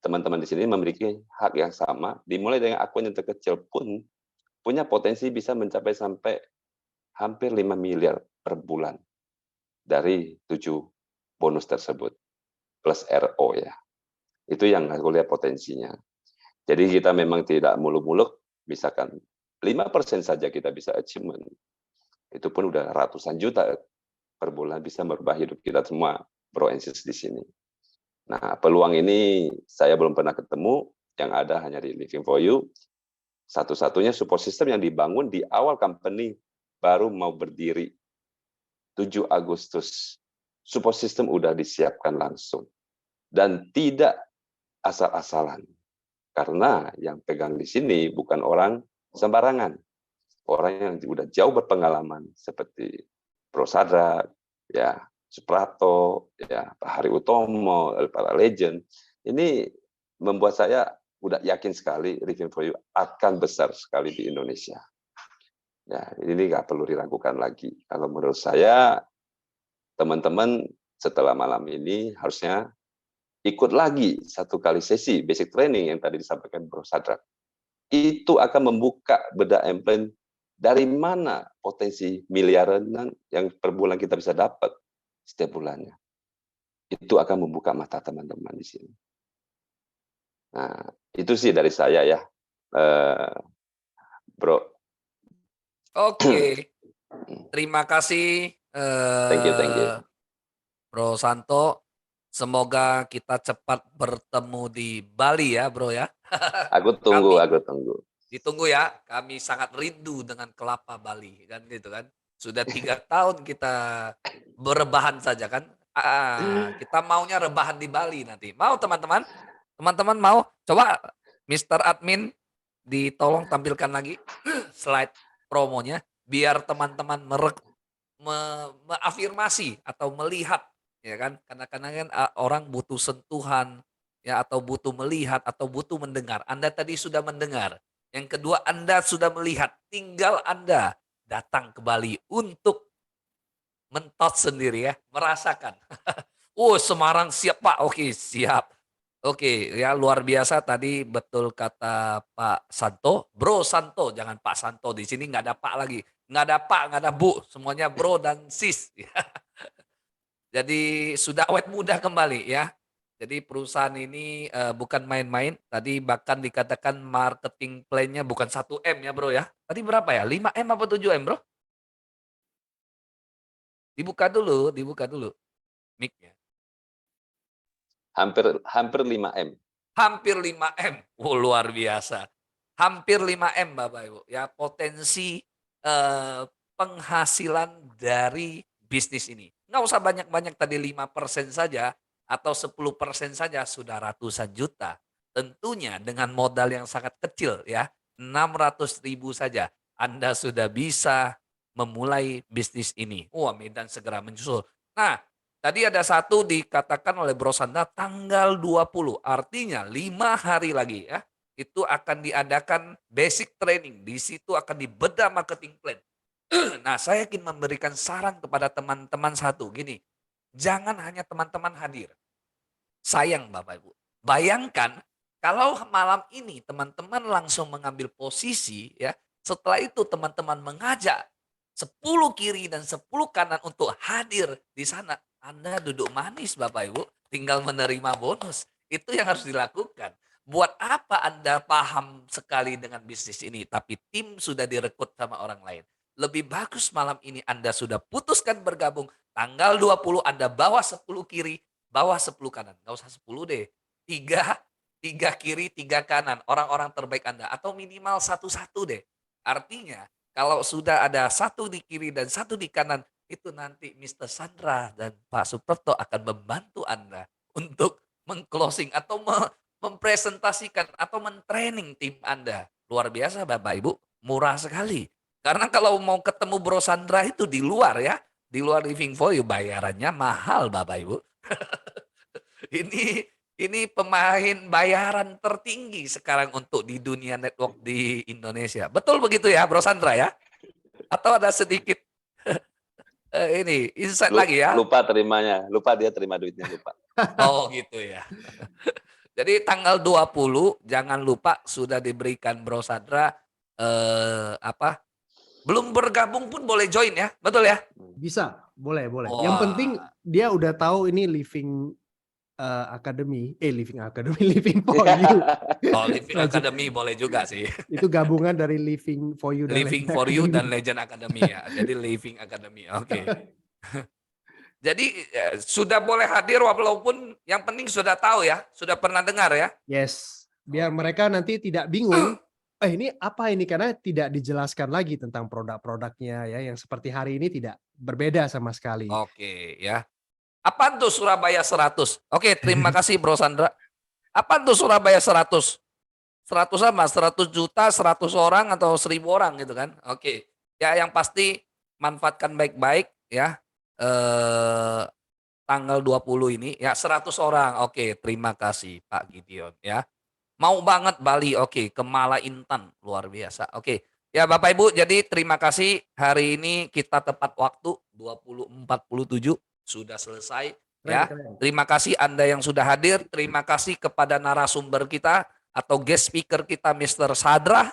teman-teman di sini memiliki hak yang sama, dimulai dengan akun yang terkecil pun punya potensi bisa mencapai sampai hampir 5 miliar per bulan dari 7 bonus tersebut, plus RO ya. Itu yang aku lihat potensinya. Jadi kita memang tidak muluk-muluk, misalkan 5% saja kita bisa achievement, itu pun udah ratusan juta per bulan bisa merubah hidup kita semua, bro and sis di sini. Nah, peluang ini saya belum pernah ketemu, yang ada hanya di Living for You. Satu-satunya support system yang dibangun di awal company baru mau berdiri 7 Agustus. Support system udah disiapkan langsung. Dan tidak asal-asalan. Karena yang pegang di sini bukan orang sembarangan. Orang yang udah jauh berpengalaman seperti Bro Sadra, ya, Suprato, ya, Pak Hari Utomo, para legend. Ini membuat saya, udah yakin sekali Living for You akan besar sekali di Indonesia. Ya, ini nggak perlu diragukan lagi. Kalau menurut saya, teman-teman setelah malam ini harusnya ikut lagi satu kali sesi basic training yang tadi disampaikan Bro Sadrak. Itu akan membuka bedah plan dari mana potensi miliaran yang per bulan kita bisa dapat setiap bulannya. Itu akan membuka mata teman-teman di sini. Nah, itu sih dari saya ya, Bro. Oke, terima kasih Thank you. Bro Santo. Semoga kita cepat bertemu di Bali ya, Bro ya. Aku tunggu. Ditunggu ya. Kami sangat rindu dengan kelapa Bali kan gitu kan. Sudah 3 tahun kita berebahan saja kan. Kita maunya rebahan di Bali nanti. Mau teman-teman? Teman-teman mau? Coba Mr. Admin ditolong tampilkan lagi slide promonya biar teman-teman mengafirmasi atau melihat ya kan. Kadang-kadang kan orang butuh sentuhan ya atau butuh melihat atau butuh mendengar. Anda tadi sudah mendengar. Yang kedua Anda sudah melihat. Tinggal Anda datang ke Bali untuk mentot sendiri ya, merasakan. Oh, Semarang siap Pak. Oke, siap. Oke, ya luar biasa tadi betul kata Pak Santo, Bro Santo, jangan Pak Santo di sini nggak ada Pak lagi, nggak ada Pak, nggak ada Bu, semuanya Bro dan Sis. Jadi sudah awet muda kembali ya. Jadi perusahaan ini bukan main-main. Tadi bahkan dikatakan marketing plan-nya bukan 1M ya Bro ya. Tadi berapa ya? 5M apa 7M Bro? Dibuka dulu mic-nya. Hampir 5M. Hampir 5M. Oh, luar biasa. Hampir 5M Bapak Ibu. Ya, potensi penghasilan dari bisnis ini. Nggak usah banyak-banyak tadi 5% saja atau 10% saja sudah ratusan juta. Tentunya dengan modal yang sangat kecil ya, 600.000 saja Anda sudah bisa memulai bisnis ini. Wah, Medan segera menyusul. Nah, tadi ada satu dikatakan oleh Bro Sanda tanggal 20, artinya 5 hari lagi ya. Itu akan diadakan basic training, di situ akan dibedah marketing plan. Nah, saya ingin memberikan saran kepada teman-teman satu, gini. Jangan hanya teman-teman hadir. Sayang Bapak Ibu. Bayangkan kalau malam ini teman-teman langsung mengambil posisi ya, setelah itu teman-teman mengajak 10 kiri dan 10 kanan untuk hadir di sana. Anda duduk manis Bapak Ibu, tinggal menerima bonus. Itu yang harus dilakukan. Buat apa Anda paham sekali dengan bisnis ini, tapi tim sudah direkrut sama orang lain. Lebih bagus malam ini Anda sudah putuskan bergabung. Tanggal 20 Anda bawa 10 kiri, bawa 10 kanan. Nggak usah 10 deh. 3 kiri, 3 kanan. Orang-orang terbaik Anda. Atau minimal 1-1 deh. Artinya kalau sudah ada satu di kiri dan satu di kanan, itu nanti Mr. Sandra dan Pak Suprapto akan membantu Anda untuk meng-closing atau mempresentasikan atau men-training tim Anda. Luar biasa Bapak Ibu, murah sekali. Karena kalau mau ketemu Bro Sandra itu di luar ya, di luar Living for You bayarannya mahal Bapak Ibu. Ini pemain bayaran tertinggi sekarang untuk di dunia network di Indonesia. Betul begitu ya Bro Sandra ya? Atau ada sedikit ini insight lagi ya? Lupa dia terima duitnya lupa. Oh gitu ya. Jadi tanggal 20 jangan lupa sudah diberikan Bro Sandra belum bergabung pun boleh join ya, betul ya? Bisa, boleh. Wah. Yang penting dia udah tahu ini Living Living for You. Oh, Living Academy boleh juga sih. Itu gabungan dari Living for You dan Living Legend for You Academy. dan Legend Academy ya. Jadi Living Academy. Oke. Jadi sudah boleh hadir walaupun yang penting sudah tahu ya, sudah pernah dengar ya. Yes, biar mereka nanti tidak bingung. Ini apa ini? Karena tidak dijelaskan lagi tentang produk-produknya ya, yang seperti hari ini tidak berbeda sama sekali. Oke ya. Apa tuh Surabaya 100? Oke, terima kasih Bro Sandra. Apa tuh Surabaya 100? 100 sama 100 juta, 100 orang atau 1000 orang gitu kan. Oke. Ya yang pasti manfaatkan baik-baik ya. Tanggal 20 ini ya 100 orang. Oke, terima kasih Pak Gideon ya. Mau banget Bali, oke. Ke Mala Intan, luar biasa. Oke. Ya Bapak Ibu, jadi terima kasih. Hari ini kita tepat waktu 20.47 sudah selesai ya. Keren. Terima kasih Anda yang sudah hadir. Terima kasih kepada narasumber kita atau guest speaker kita Mr. Sadra.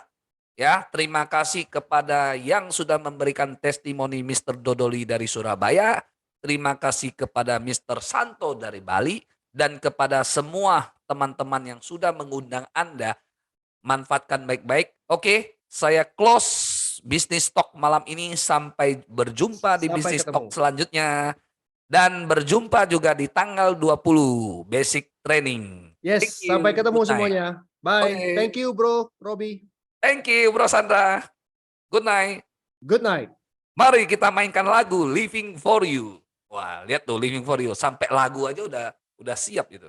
Ya, terima kasih kepada yang sudah memberikan testimoni Mr. Dodoli dari Surabaya. Terima kasih kepada Mr. Santo dari Bali dan kepada semua teman-teman yang sudah mengundang Anda. Manfaatkan baik-baik. Oke, saya close bisnis talk malam ini. Sampai berjumpa di Sampai bisnis ketemu. talk selanjutnya. Dan berjumpa juga di tanggal 20 basic training. Yes, Thank you. sampai ketemu Good night. semuanya. Bye. Oke. Thank you, Bro Robi. Thank you Bro Sandra. Good night. Good night. Mari kita mainkan lagu Living for You. Wah, lihat tuh Living for You. Sampai lagu aja udah siap gitu.